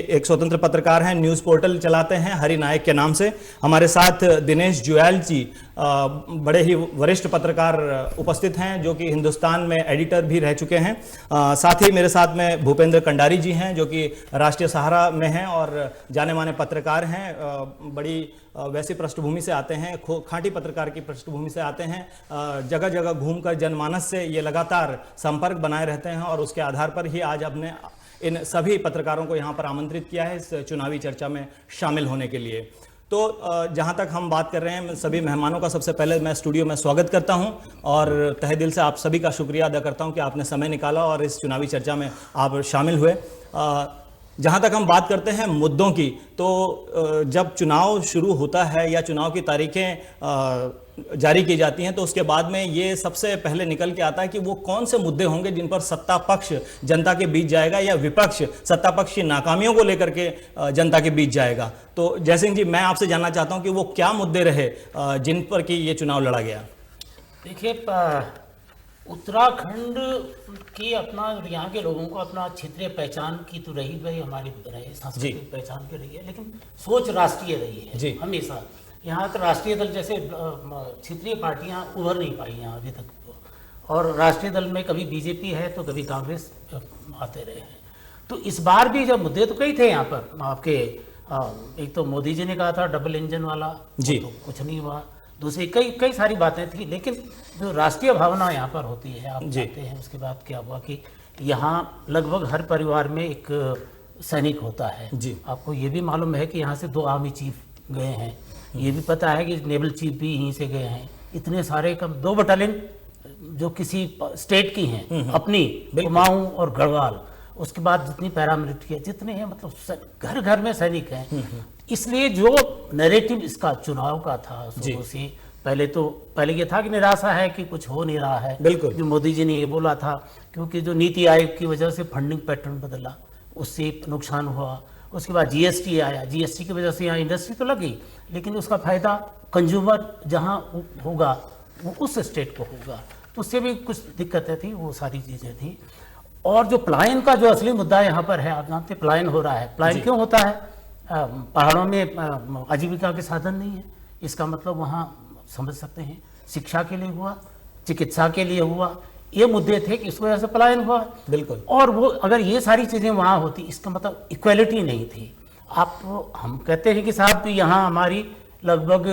एक स्वतंत्र पत्रकार हैं, न्यूज पोर्टल चलाते हैं हरि नायक के नाम से। हमारे साथ दिनेश जुयाल जी बड़े ही वरिष्ठ पत्रकार उपस्थित हैं, जो कि हिंदुस्तान में एडिटर भी रह चुके हैं। साथ ही मेरे साथ में भूपेंद्र कंडारी जी हैं, जो कि राष्ट्रीय सहारा में हैं और जाने माने पत्रकार हैं। बड़ी वैसी पृष्ठभूमि से आते हैं, खांटी पत्रकार की पृष्ठभूमि से आते हैं। जगह जगह घूमकर जनमानस से ये लगातार संपर्क बनाए रहते हैं और उसके आधार पर ही आज हमने इन सभी पत्रकारों को यहाँ पर आमंत्रित किया है इस चुनावी चर्चा में शामिल होने के लिए। तो जहाँ तक हम बात कर रहे हैं, सभी मेहमानों का सबसे पहले मैं स्टूडियो में स्वागत करता हूँ और तहे दिल से आप सभी का शुक्रिया अदा करता हूँ कि आपने समय निकाला और इस चुनावी चर्चा में आप शामिल हुए। जहाँ तक हम बात करते हैं मुद्दों की, तो जब चुनाव शुरू होता है या चुनाव की तारीखें जारी की जाती हैं, तो उसके बाद में ये सबसे पहले निकल के आता है कि वो कौन से मुद्दे होंगे जिन पर सत्ता पक्ष जनता के बीच जाएगा या विपक्ष सत्ता पक्ष की नाकामियों को लेकर के जनता के बीच जाएगा। तो जयसिंह जी, मैं आपसे जानना चाहता हूं कि वो क्या मुद्दे रहे जिन पर कि ये चुनाव लड़ा गया। देखिए, उत्तराखंड की अपना, यहाँ के लोगों को अपना क्षेत्रीय पहचान की तो रही भाई, हमारी रही सांस्कृतिक पहचान की रही है, लेकिन सोच राष्ट्रीय रही है हमेशा। यहाँ तो राष्ट्रीय दल जैसे क्षेत्रीय पार्टियाँ उभर नहीं पाई यहाँ अभी तक, और राष्ट्रीय दल में कभी बीजेपी है तो कभी कांग्रेस आते रहे हैं। तो इस बार भी जब मुद्दे तो कई थे यहाँ पर आपके, एक तो मोदी जी ने कहा था डबल इंजन वाला, तो कुछ नहीं हुआ। दूसरी कई सारी बातें थी, लेकिन जो राष्ट्रीय भावना यहाँ पर होती है, आप जानते हैं उसके बाद क्या हुआ कि यहाँ लगभग हर परिवार में एक सैनिक होता है। आपको ये भी मालूम है कि यहाँ से 2 आर्मी चीफ गए हैं, ये भी पता है कि नेवल चीफ भी यहीं से गए हैं। इतने सारे कम 2 बटालियन जो किसी स्टेट की हैं अपनी, कुमाऊं और गढ़वाल, उसके बाद जितनी पैरामिलिट्री है, जितने हैं, मतलब घर घर में सैनिक हैं। इसलिए जो नैरेटिव इसका चुनाव का था शुरू से, पहले ये था कि निराशा है कि कुछ हो नहीं रहा है, जो मोदी जी ने ये बोला था, क्योंकि जो नीति आयोग की वजह से फंडिंग पैटर्न बदला, उससे नुकसान हुआ। उसके बाद जीएसटी आया, जीएसटी की वजह से यहाँ इंडस्ट्री तो लगी, लेकिन उसका फायदा कंज्यूमर जहाँ होगा वो उस स्टेट को होगा, तो उससे भी कुछ दिक्कतें थी, वो सारी चीज़ें थी। और जो पलायन का जो असली मुद्दा यहाँ पर है, आप जानते पलायन हो रहा है। पलायन क्यों होता है? पहाड़ों में आजीविका के साधन नहीं है, इसका मतलब वहाँ समझ सकते हैं शिक्षा के लिए हुआ, चिकित्सा के लिए हुआ, ये मुद्दे थे कि इस वजह से पलायन हुआ। बिल्कुल। और वो अगर ये सारी चीज़ें वहाँ होती, इसका मतलब इक्वलिटी नहीं थी। हम कहते हैं कि साहब यहाँ हमारी लगभग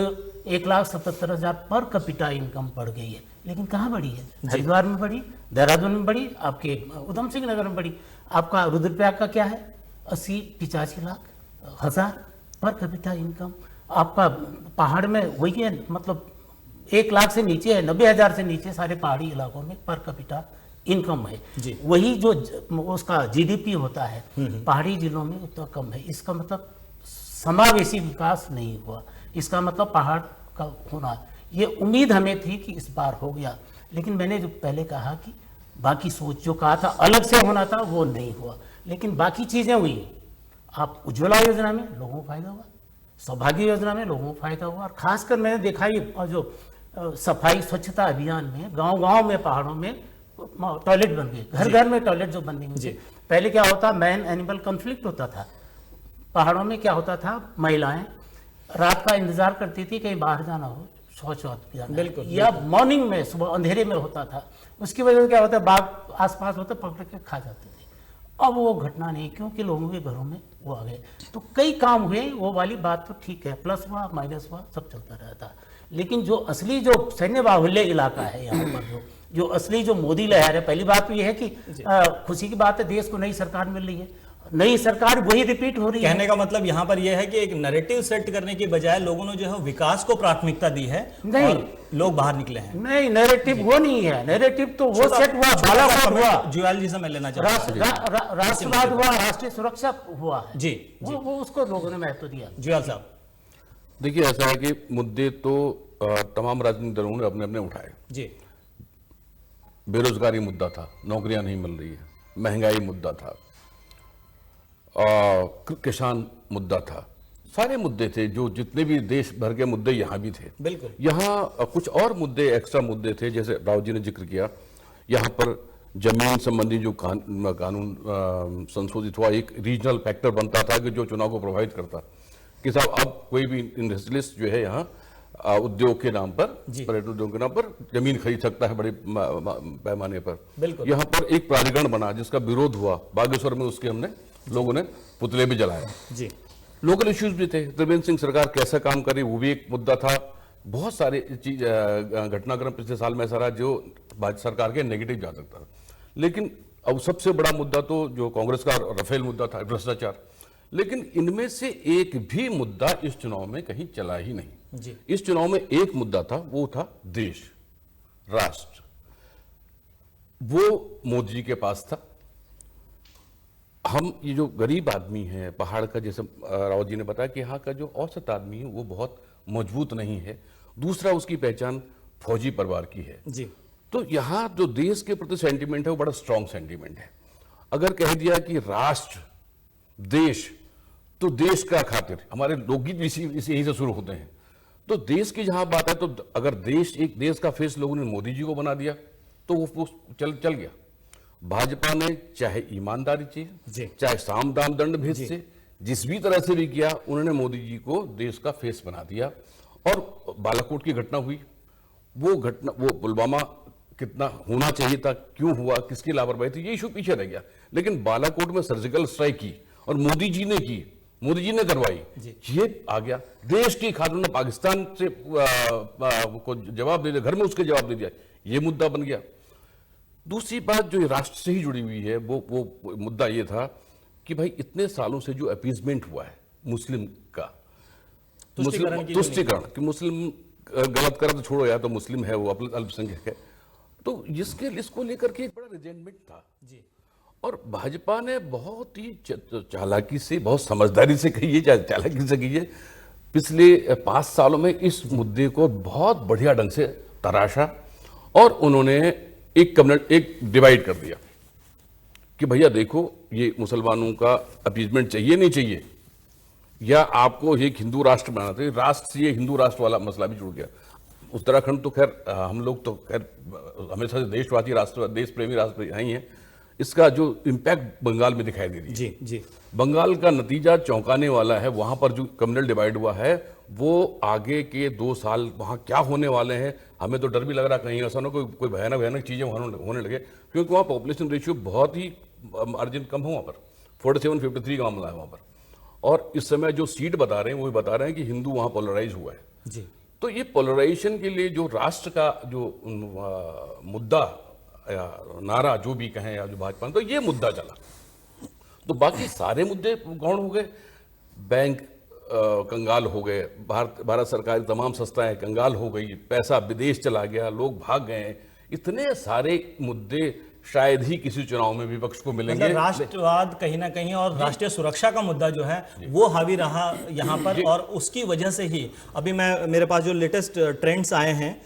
1,77,000 पर कैपिटा इनकम बढ़ गई है, लेकिन कहाँ बढ़ी है? हरिद्वार में बढ़ी, देहरादून में बढ़ी, आपके उधम सिंह नगर में बढ़ी। आपका रुद्रप्रयाग का क्या है? 80-85 लाख हजार पर कैपिटा इनकम। आपका पहाड़ में वही है, मतलब 1 लाख से नीचे है, 90,000 से नीचे सारे पहाड़ी इलाकों में पर कैपिटा इनकम है। वही जो उसका जीडीपी होता है पहाड़ी जिलों में उतना कम है। इसका मतलब समावेशी विकास नहीं हुआ, इसका मतलब पहाड़ का होना। ये उम्मीद हमें थी कि इस बार हो गया, लेकिन मैंने जो पहले कहा कि बाकी सोच जो कहा था अलग से होना था, वो नहीं हुआ, लेकिन बाकी चीज़ें हुई। आप उज्ज्वला योजना में लोगों को फायदा हुआ, सौभाग्य योजना में लोगों को फायदा हुआ, और खासकर मैंने देखा ये जो सफाई स्वच्छता अभियान में गांव-गांव में पहाड़ों में टॉयलेट बन गए, घर घर में टॉयलेट जो बनने लगे। पहले क्या होता, मैन एनिमल कॉन्फ्लिक्ट होता था पहाड़ों में। क्या होता था, महिलाएं रात का इंतजार करती थी कहीं बाहर जाना हो, शौच जाना, या मॉर्निंग में सुबह अंधेरे में होता था। उसकी वजह से क्या होता है, बाघ आसपास होते पकड़ के खा जाते थे। अब वो घटना नहीं, क्योंकि लोगों के घरों में वो आ गए। तो कई काम हुए, वो वाली बात तो ठीक है, प्लस हुआ माइनस हुआ सब चलता रहता। लेकिन जो असली जो सैन्य बाहुल्य इलाका है यहाँ पर, जो असली जो मोदी लहर है, पहली बात तो ये है कि खुशी की बात है, देश को नई सरकार मिल रही है, नई सरकार वही रिपीट हो रही है। कहने का मतलब यहाँ पर यह है कि एक नैरेटिव सेट करने की बजाय लोगों ने जो है विकास को प्राथमिकता दी है, नहीं, और लोग बाहर निकले हैं। नहीं, नैरेटिव वो नहीं है, नैरेटिव तो वो सेट हुआ, बालाकोट हुआ, जुयाल जी से मैं लेना चाहता हूं, राष्ट्रवाद हुआ, राष्ट्रीय सुरक्षा हुआ है जी, वो उसको लोगों ने महत्व दिया। जुयाल साहब, देखिए, ऐसा है कि मुद्दे तो तमाम राजनीतिक दलों ने अपने अपने उठाए जी। बेरोजगारी मुद्दा था, नौकरियां नहीं मिल रही है, महंगाई मुद्दा था, किसान मुद्दा था, सारे मुद्दे थे। जो जितने भी देश भर के मुद्दे यहाँ भी थे। बिल्कुल। यहाँ कुछ और मुद्दे, एक्स्ट्रा मुद्दे थे, जैसे राव जी ने जिक्र किया, यहाँ पर जमीन संबंधी जो कानून संशोधित हुआ, एक रीजनल फैक्टर बनता था कि जो चुनाव को प्रभावित करता कि साहब अब कोई भी इंडस्ट्रियलिस्ट जो है यहाँ उद्योग के नाम पर, पर्यटन उद्योग के नाम पर जमीन खरीद सकता है बड़े पैमाने पर। बिल्कुल। यहाँ पर एक प्राधिकरण बना जिसका विरोध हुआ बागेश्वर में, उसके हमने लोगों ने पुतले भी जलाए जी। लोकल इश्यूज भी थे, त्रिवेंद्र सिंह सरकार कैसा काम करे वो भी एक मुद्दा था। बहुत सारे चीज घटनाक्रम पिछले साल में ऐसा रहा जो भाजपा सरकार के नेगेटिव जा सकता था। लेकिन अब सबसे बड़ा मुद्दा तो जो कांग्रेस का राफेल मुद्दा था, भ्रष्टाचार। लेकिन इनमें से एक भी मुद्दा इस चुनाव में कहीं चला ही नहीं जी। इस चुनाव में एक मुद्दा था, वो था देश, राष्ट्र। वो मोदी जी के पास था। हम ये जो गरीब आदमी है पहाड़ का, जैसे रावत जी ने बताया कि यहाँ का जो औसत आदमी है वो बहुत मजबूत नहीं है। दूसरा, उसकी पहचान फौजी परिवार की है जी। तो यहाँ जो देश के प्रति सेंटीमेंट है वो बड़ा स्ट्रांग सेंटीमेंट है। अगर कह दिया कि राष्ट्र, देश, तो देश का खातिर, हमारे लोकगीत भी यहीं से शुरू होते हैं। तो देश की जहां बात है, तो अगर देश, एक देश का फेस लोगों ने मोदी जी को बना दिया तो वो चल गया। भाजपा ने चाहे ईमानदारी से, चाहे साम दाम दंड भेद से, जिस भी तरह से भी किया, उन्होंने मोदी जी को देश का फेस बना दिया। और बालाकोट की घटना हुई, वो घटना, वो पुलवामा कितना होना चाहिए था, क्यों हुआ, किसकी लापरवाही थी, ये इशू पीछे रह गया। लेकिन बालाकोट में सर्जिकल स्ट्राइक की और मोदी जी ने की, मोदी जी ने करवाई, ये आ गया। देश की खातिर ने पाकिस्तान से को जवाब दे दिया, घर में उसके जवाब दे दिया, ये मुद्दा बन गया। दूसरी बात जो राष्ट्र से ही जुड़ी हुई है, वो मुद्दा ये था कि भाई इतने सालों से जो अपीजमेंट हुआ है मुस्लिम का, तुष्टिकरण कि मुस्लिम गलत करा तो छोड़ो, या तो मुस्लिम है वो अल्पसंख्यक है, तो इसको लेकर के एक बड़ा रिजेंटमेंट था जी। और भाजपा ने बहुत ही चालाकी से, बहुत समझदारी से कहिए, चालाकी से कहिए, पिछले 5 सालों में इस मुद्दे को बहुत बढ़िया ढंग से तराशा और उन्होंने एक डिवाइड कर दिया कि भैया देखो, ये मुसलमानों का अपीजमेंट चाहिए नहीं चाहिए, या आपको ये हिंदू राष्ट्र बनाना चाहिए, राष्ट्र से ये हिंदू राष्ट्र वाला मसला भी जुड़ गया। उत्तराखंड तो खैर हम लोग तो खैर हमेशा से देशवासी राष्ट्र, देश प्रेमी राष्ट्र नहीं है, इसका जो इम्पैक्ट बंगाल में दिखाई दे रही है। जी जी। बंगाल का नतीजा चौंकाने वाला है। वहां पर जो कम्युनल डिवाइड हुआ है, वो आगे के 2 साल वहां क्या होने वाले हैं, हमें तो डर भी लग रहा कहीं ऐसा ना कोई भयानक चीजें होने लगे, क्योंकि वहां पॉपुलेशन रेशियो बहुत ही मार्जिन कम है। वहां पर 47-53 का मामला है वहां पर। और इस समय जो सीट बता रहे हैं वो भी बता रहे हैं कि हिंदू वहां पोलराइज हुआ है जी। तो ये पोलराइजेशन के लिए जो राष्ट्र का जो मुद्दा या नारा जो भी कहें, या जो भाजपा, तो ये मुद्दा चला, तो बाकी सारे मुद्दे गौण हो गए। बैंक कंगाल हो गए, भारत सरकार की तमाम संस्थाएं कंगाल हो गई, पैसा विदेश चला गया, लोग भाग गए। इतने सारे मुद्दे शायद ही किसी चुनाव में विपक्ष को मिलेंगे। मतलब राष्ट्रवाद कहीं ना कहीं और राष्ट्रीय सुरक्षा का मुद्दा जो है वो हावी रहा यहाँ पर, और उसकी वजह से ही अभी मेरे पास जो लेटेस्ट ट्रेंड्स आए हैं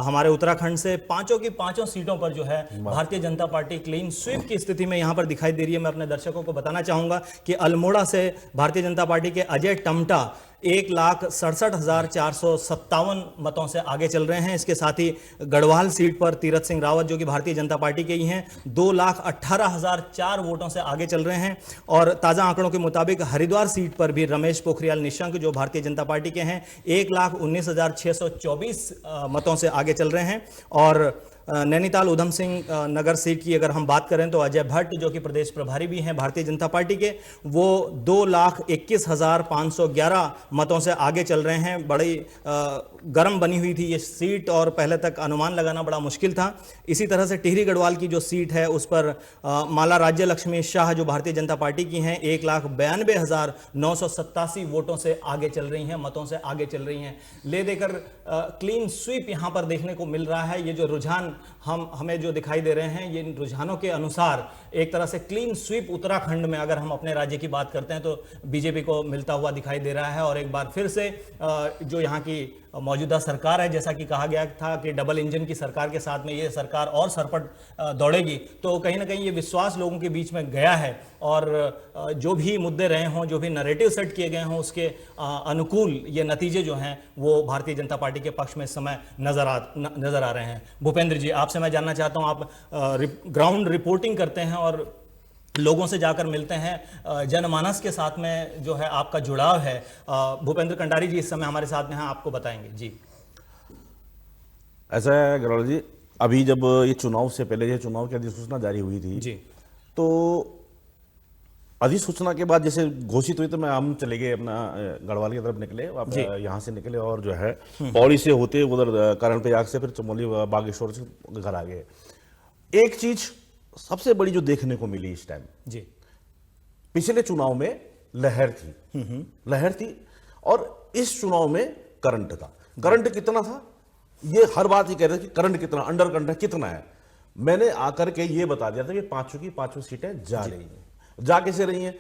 हमारे उत्तराखंड से, 5 की 5 सीटों पर जो है Bharatiya Janata party clean sweep की स्थिति में यहाँ पर दिखाई दे रही है। मैं अपने दर्शकों को बताना चाहूंगा कि अल्मोड़ा से भारतीय जनता पार्टी के अजय टमटा 1,67,457 मतों से आगे चल रहे हैं। इसके साथ ही गढ़वाल सीट पर तीरथ सिंह रावत जो कि भारतीय जनता पार्टी के ही हैं 2,18,004 वोटों से आगे चल रहे हैं। और ताज़ा आंकड़ों के मुताबिक हरिद्वार सीट पर भी रमेश पोखरियाल निशंक जो भारतीय जनता पार्टी के हैं 1,19,624 मतों से आगे चल रहे हैं। और नैनीताल उधम सिंह नगर सीट की अगर हम बात करें तो अजय भट्ट जो कि प्रदेश प्रभारी भी हैं भारतीय जनता पार्टी के, वो 2,21,511 मतों से आगे चल रहे हैं। बड़ी गर्म बनी हुई थी ये सीट और पहले तक अनुमान लगाना बड़ा मुश्किल था। इसी तरह से टिहरी गढ़वाल की जो सीट है उस पर माला राज्य लक्ष्मी शाह जो भारतीय जनता पार्टी की हैं 1,92,987 वोटों से आगे चल रही हैं, मतों से आगे चल रही हैं। ले देकर क्लीन स्वीप यहाँ पर देखने को मिल रहा है। ये जो रुझान हमें जो दिखाई दे रहे हैं, ये रुझानों के अनुसार एक तरह से क्लीन स्वीप उत्तराखंड में अगर हम अपने राज्य की बात करते हैं तो बीजेपी को मिलता हुआ दिखाई दे रहा है। और एक बार फिर से जो यहाँ की मौजूदा सरकार है, जैसा कि कहा गया था कि डबल इंजन की सरकार के साथ में ये सरकार और सरपट दौड़ेगी, तो कहीं ना कहीं ये विश्वास लोगों के बीच में गया है और जो भी मुद्दे रहे हों, जो भी नैरेटिव सेट किए गए हों, उसके अनुकूल ये नतीजे जो हैं वो भारतीय जनता पार्टी के पक्ष में इस समय नजर आ रहे हैं। भूपेंद्र जी, आपसे मैं जानना चाहता हूं, आप ग्राउंड रिपोर्टिंग करते हैं और लोगों से जाकर मिलते हैं, जनमानस के साथ में जो है आपका जुड़ाव है। भूपेंद्र कंडारी जी इस समय हमारे साथ में हैं, आपको बताएंगे जी। ऐसा है गौरव जी, अभी जब ये चुनाव से पहले ये चुनाव की अधिसूचना जारी हुई थी जी, तो अधिसूचना के बाद जैसे घोषित हुई तो हम चले गए अपना गढ़वाल की तरफ निकले, आप यहाँ से निकले और जो है पौड़ी से होते उधर करण प्रयाग से फिर चमोली बागेश्वर से घर आ गए। एक चीज सबसे बड़ी जो देखने को मिली इस टाइम जी, पिछले चुनाव में लहर थी और इस चुनाव में करंट था। करंट कितना था, ये हर बात ये कह रहे थे कि करंट कितना, अंडर करंट कितना है। मैंने आकर के ये बता दिया था कि पांचों की पांचों सीटें जा रही हैं। जा कैसे रही हैं?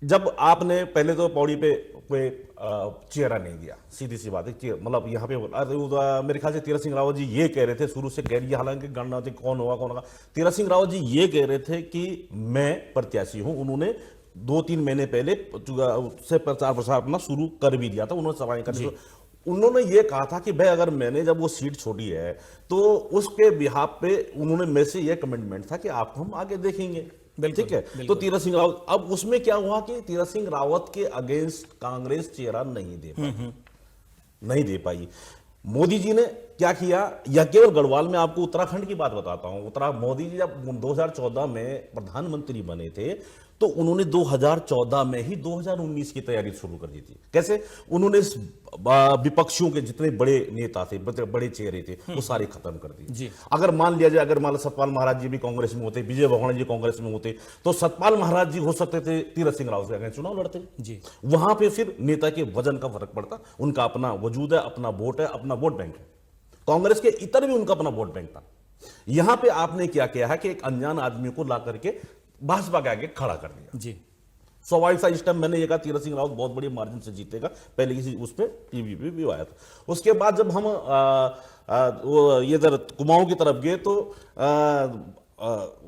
जब आपने पहले तो पौड़ी पे कोई चेहरा नहीं दिया, सीधी सी बात है, मतलब यहाँ पे मेरे ख्याल से तीरथ सिंह रावत जी ये कह रहे थे शुरू से, कह रही है हालांकि गणना थी कौन होगा। तीरथ सिंह रावत जी ये कह रहे थे कि मैं प्रत्याशी हूं। उन्होंने 2-3 महीने पहले से प्रचार प्रसार अपना शुरू कर भी दिया था। उन्होंने सभाएं कर, उन्होंने ये कहा था कि भाई अगर मैंने जब वो सीट छोड़ी है तो उसके बिहाफ पे उन्होंने मेरे से ये कमिटमेंट था कि आपको हम आगे देखेंगे, ठीक है। तो तीरथ सिंह रावत, अब उसमें क्या हुआ कि तीरथ सिंह रावत के अगेंस्ट कांग्रेस चेहरा नहीं दे पाई। मोदी जी ने क्या किया, या केवल गढ़वाल में आपको उत्तराखंड की बात बताता हूं। मोदी जी जब 2014 में प्रधानमंत्री बने थे तो उन्होंने 2014 में ही 2019 की तैयारी शुरू कर दी थी। कैसे? उन्होंने विपक्षियों के जितने बड़े नेता थे, बड़े चेहरे थे, वो सारे खत्म कर दिए। अगर मान लिया जाए, अगर मान लो सतपाल महाराज जी भी कांग्रेस में होते, विजय भगवान जी कांग्रेस में होते, तो सतपाल महाराज जी हो सकते थे तीरथ सिंह रावत के अगेंस्ट चुनाव लड़ते जी। वहां पे फिर नेता के वजन का फर्क पड़ता, उनका अपना वजूद है, अपना वोट है, अपना वोट बैंक है। कांग्रेस के इतर भी उनका अपना वोट बैंक था। यहां पे आपने क्या किया है कि एक अनजान आदमी को ला करके भाजपा के आगे खड़ा कर दिया जी। स्वाभाविक सा इस टाइम मैंने ये कहा तीरथ सिंह रावत बहुत बड़ी मार्जिन से जीतेगा, पहले किसी उस पर टीवी पे भी आया था। उसके बाद जब हम ये इधर कुमाऊं की तरफ गए तो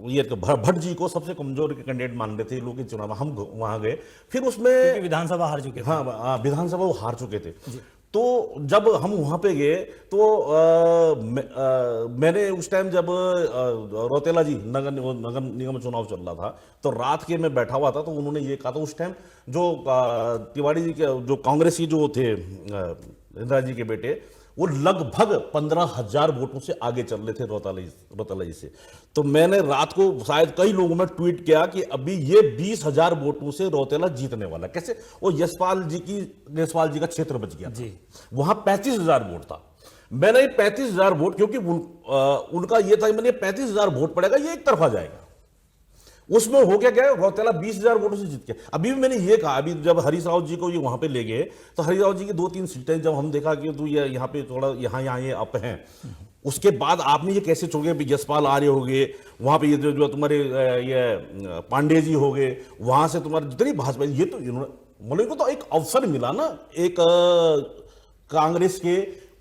ये भट्ट जी को सबसे कमजोर कैंडिडेट मान रहे थे लोग इस चुनाव में, हम वहां गए। फिर उसमें विधानसभा हार चुके थे, हाँ विधानसभा वो हार चुके थे। तो जब हम वहां पे गए तो मैंने उस टाइम जब रौतेला जी नगर निगम चुनाव चल रहा था तो रात के मैं बैठा हुआ था, तो उन्होंने ये कहा था उस टाइम जो तिवारी जी के जो कांग्रेस की जो थे इंदिरा जी के बेटे, वो लगभग 15,000 वोटों से आगे चल रहे थे रौतेला जी से। तो मैंने रात को शायद कई लोगों में ट्वीट किया कि अभी ये 20,000 वोटों से रौतेला जीतने वाला। कैसे? वो यशपाल जी का क्षेत्र बच गया जी। वहां 35,000 वोट था। मैंने ये 35,000 वोट, क्योंकि उनका ये था, मैंने 35,000 वोट पड़ेगा, ये एक तरफा जाएगा। उसमें हो क्या गया, रौतेला 20,000 वोटों से जीत गया। अभी भी मैंने ये कहा, अभी जब हरीश रावत जी को ये वहां पे ले गए तो हरीश रावत जी की 2-3 सीटें जब हम देखा कि तो ये यहाँ पे थोड़ा यहाँ ये अप हैं, उसके बाद आपने ये कैसे छोड़ गए, यशपाल आर्य हो गए, वहां पे ये जो तुम्हारे ये पांडे जी हो गए, वहां से तुम्हारे जितनी भाजपा, ये तो इन्होंने को तो एक अवसर मिला ना, एक कांग्रेस के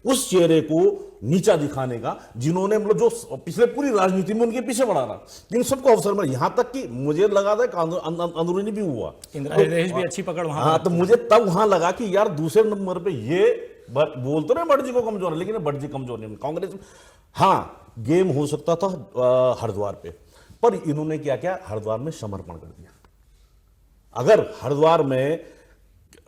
उस चेहरे को नीचा दिखाने का, जिन्होंने मतलब जो पिछले पूरी राजनीति में उनके पीछे बढ़ा रहा, इन सबको अवसर मिला। यहां तक कि मुझे लगा था अंदरूनी भी हुआ, भी अच्छी पकड़ वहां। हाँ, तो मुझे तब वहां लगा कि यार दूसरे नंबर पे ये बोलते रहे भट्ट जी को कमजोर है, लेकिन भट्ट जी कमजोर नहीं कांग्रेस में। हाँ, गेम हो सकता था हरिद्वार पे, पर इन्होंने क्या किया, हरिद्वार में समर्पण कर दिया। अगर हरिद्वार में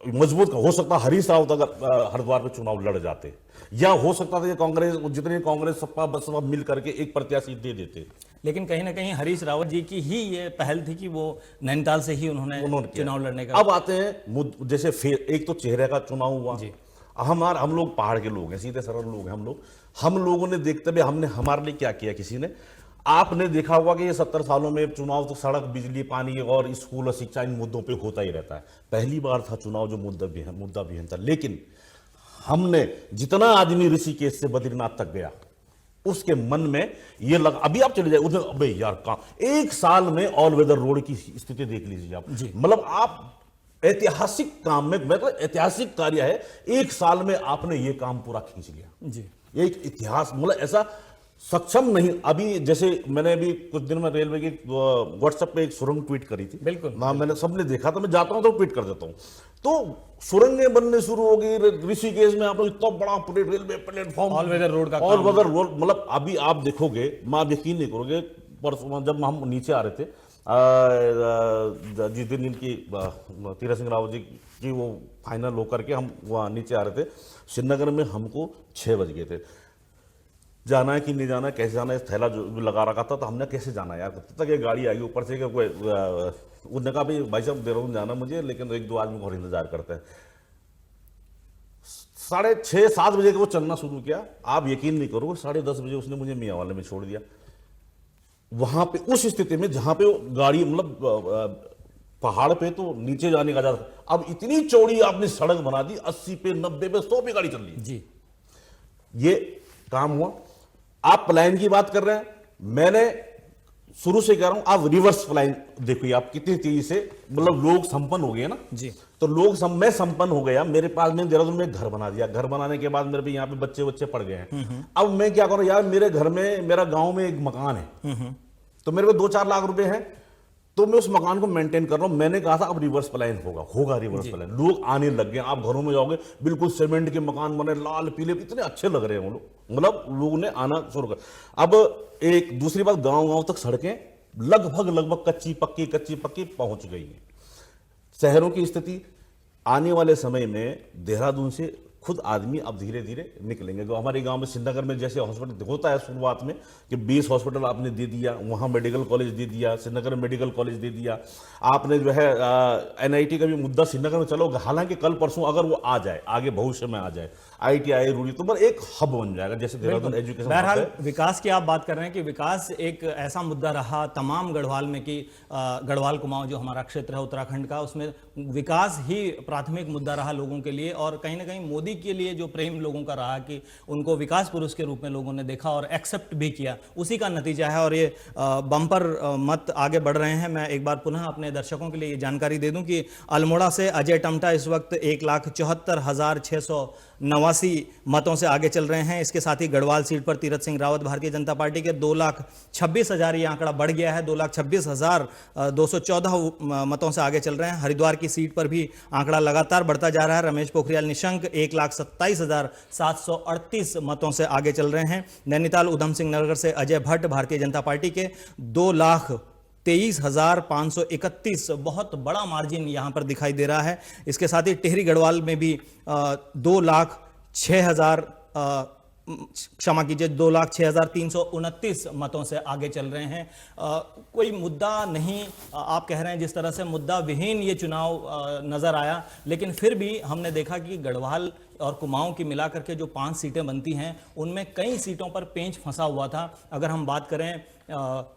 मजबूत हो सकता, हरीश रावत अगर हरिद्वार पे चुनाव लड़ जाते, या हो सकता था कि कांग्रेस जितने कांग्रेस सपा बसपा मिल करके एक प्रत्याशी दे देते। लेकिन कहीं ना कहीं हरीश रावत जी की ही ये पहल थी कि वो नैनीताल से ही उन्होंने चुनाव लड़ने का। अब आते हैं जैसे एक तो चेहरे का चुनाव हुआ। हम लोग पहाड़ के लोग हैं, सीधे सरल लोग हैं हम लोगों ने देखते हुए हमने हमारे लिए क्या किया, किसी ने, आपने देखा होगा कि ये 70 सालों में चुनाव तो सड़क, बिजली, पानी और स्कूल और शिक्षा, इन मुद्दों पे होता ही रहता है। पहली बार था चुनाव जो मुद्दा विहीन था। लेकिन हमने जितना आदमी ऋषिकेश से बद्रीनाथ तक गया, उसके मन में ये लगा, अभी आप चले जाए उधर, अबे यार कहाँ, एक साल में ऑल वेदर रोड की स्थिति देख लीजिए आप, मतलब आप ऐतिहासिक काम में, मतलब ऐतिहासिक कार्य है, 1 साल में आपने ये काम पूरा खींच लिया। जी, एक इतिहास, मतलब ऐसा सक्षम नहीं। अभी जैसे मैंने अभी कुछ दिन में रेलवे की व्हाट्सएप पे एक सुरंग ट्वीट करी थी, बिल्कुल। ना मैंने सबने देखा, तो मैं जाता हूं तो ट्वीट कर देता हूं। तो सुरंगें बनने शुरू हो गई ऋषिकेश में, आप इतना बड़ा railway platform, all weather road का ऑल वेदर रोड, मतलब अभी आप देखोगे, मैं आप यकीन नहीं करोगे, परसों जब हम नीचे आ रहे थे, जिस दिन इनकी तीरथ सिंह रावत जी की वो फाइनल होकर के हम वहाँ नीचे आ रहे थे, श्रीनगर में हमको 6 बज गए थे। जाना है कि नहीं जाना है, कैसे जाना है, थैला जो लगा रखा था, तो हमने कैसे जाना है यार, तब तक ये गाड़ी आई ऊपर से कि कोई उन्होंने कहा भाई साहब देहरादून जाना मुझे, लेकिन 1-2 आदमी और इंतजार करते हैं। 6:30-7 बजे के वो चलना शुरू किया, आप यकीन नहीं करोगे 10:30 बजे उसने मुझे मियाँ वाले में छोड़ दिया। वहां पे उस स्थिति में जहां पे वो गाड़ी, मतलब पहाड़ पे तो नीचे जाने का ज्यादा, अब इतनी चौड़ी आपने सड़क बना दी, 80 पे 90 पे 100 पे गाड़ी चल रही है। जी, ये काम हुआ। आप पलायन की बात कर रहे हैं, मैंने शुरू से कह रहा हूं, आप रिवर्स पलायन देखिए, आप कितनी तेजी से, मतलब लोग संपन्न हो गए ना जी, तो मैं संपन्न हो गया, मेरे पास, मैंने देहरादून में घर बना दिया, घर बनाने के बाद मेरे भी यहाँ पे बच्चे पड़ गए हैं। अब मैं क्या करूं यार, मेरे घर में, मेरा गांव में एक मकान है, तो मेरे पे 2-4 लाख रुपए हैं, तो मैं उस मकान को मेंटेन कर रहा हूं। मैंने कहा था अब रिवर्स पलायन होगा रिवर्स पलायन। लोग आने लग गए, आप घरों में जाओगे बिल्कुल सीमेंट के मकान बने, लाल पीले, इतने अच्छे लग रहे हैं वो लोग, मतलब लोगों ने आना शुरू कर। अब एक दूसरी बात, गांव तक सड़कें लगभग कच्ची पक्की पहुंच गई हैं। शहरों की स्थिति आने वाले समय में देहरादून से खुद आदमी अब धीरे धीरे निकलेंगे। जो हमारे गांव में श्रीनगर में जैसे हॉस्पिटल होता है शुरुआत में कि 20 हॉस्पिटल आपने दे दिया, वहां मेडिकल कॉलेज दे दिया, श्रीनगर में मेडिकल कॉलेज दे दिया, आपने जो है NIT का भी मुद्दा श्रीनगर में चलो, हालांकि कल परसों अगर वो आ जाए, आगे भविष्य में आ जाए, ITI रूड़ी, तो पर एक हब बन जाएगा, जैसे देहरादून एजुकेशन। बहरहाल विकास की आप बात कर रहे हैं कि विकास एक ऐसा मुद्दा रहा तमाम गढ़वाल में कि गढ़वाल कुमाऊं जो हमारा क्षेत्र है उत्तराखंड का, उसमें विकास ही प्राथमिक मुद्दा रहा लोगों के लिए, और कहीं ना कहीं मोदी के लिए जो प्रेम लोगों का रहा कि उनको विकास पुरुष के रूप में लोगों ने देखा और एक्सेप्ट भी किया, उसी का नतीजा है। और ये बम्पर मत आगे बढ़ रहे हैं। मैं एक बार पुनः अपने दर्शकों के लिए ये जानकारी दे दूं कि अल्मोड़ा से अजय टमटा इस वक्त 1,74,689 मतों से आगे चल रहे हैं। इसके साथ ही गढ़वाल सीट पर तीरथ सिंह रावत भारतीय जनता पार्टी के 2,26,000, ये आंकड़ा बढ़ गया है, 2,26,214 मतों से आगे चल रहे हैं। हरिद्वार की सीट पर भी आंकड़ा लगातार बढ़ता जा रहा है। रमेश पोखरियाल निशंक 1,27,738 मतों से आगे चल रहे हैं। नैनीताल उधम सिंह नगर से अजय भट्ट भारतीय जनता पार्टी के 2,23,531, बहुत बड़ा मार्जिन यहां पर दिखाई दे रहा है। इसके साथ ही टिहरी गढ़वाल में भी 2,06,329 मतों से आगे चल रहे हैं। कोई मुद्दा नहीं, आप कह रहे हैं जिस तरह से मुद्दा विहीन ये चुनाव नजर आया, लेकिन फिर भी हमने देखा कि गढ़वाल और कुमाऊं की मिलाकर के जो 5 सीटें बनती हैं, उनमें कई सीटों पर पेंच फंसा हुआ था। अगर हम बात करें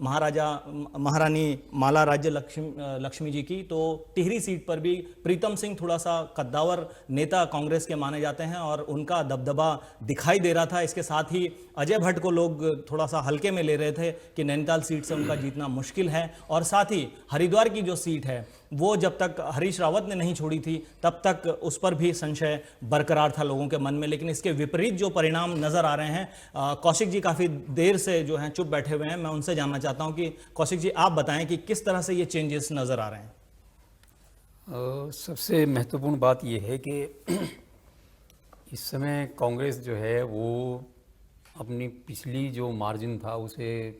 महारानी माला राज्य लक्ष्मी जी की, तो टिहरी सीट पर भी प्रीतम सिंह थोड़ा सा कद्दावर नेता कांग्रेस के माने जाते हैं और उनका दबदबा दिखाई दे रहा था। इसके साथ ही अजय भट्ट को लोग थोड़ा सा हल्के में ले रहे थे कि नैनीताल सीट से उनका जीतना मुश्किल है, और साथ ही हरिद्वार की जो सीट है वो जब तक हरीश रावत ने नहीं छोड़ी थी तब तक उस पर भी संशय बरकरार था लोगों के मन में। लेकिन इसके विपरीत जो परिणाम नजर आ रहे हैं, कौशिक जी काफी देर से जो हैं चुप बैठे हुए हैं, मैं उनसे जानना चाहता हूं कि कौशिक जी आप बताएं कि किस तरह से ये चेंजेस नजर आ रहे हैं। सबसे महत्वपूर्ण बात यह है कि इस समय कांग्रेस जो है वो अपनी पिछली जो मार्जिन था उसे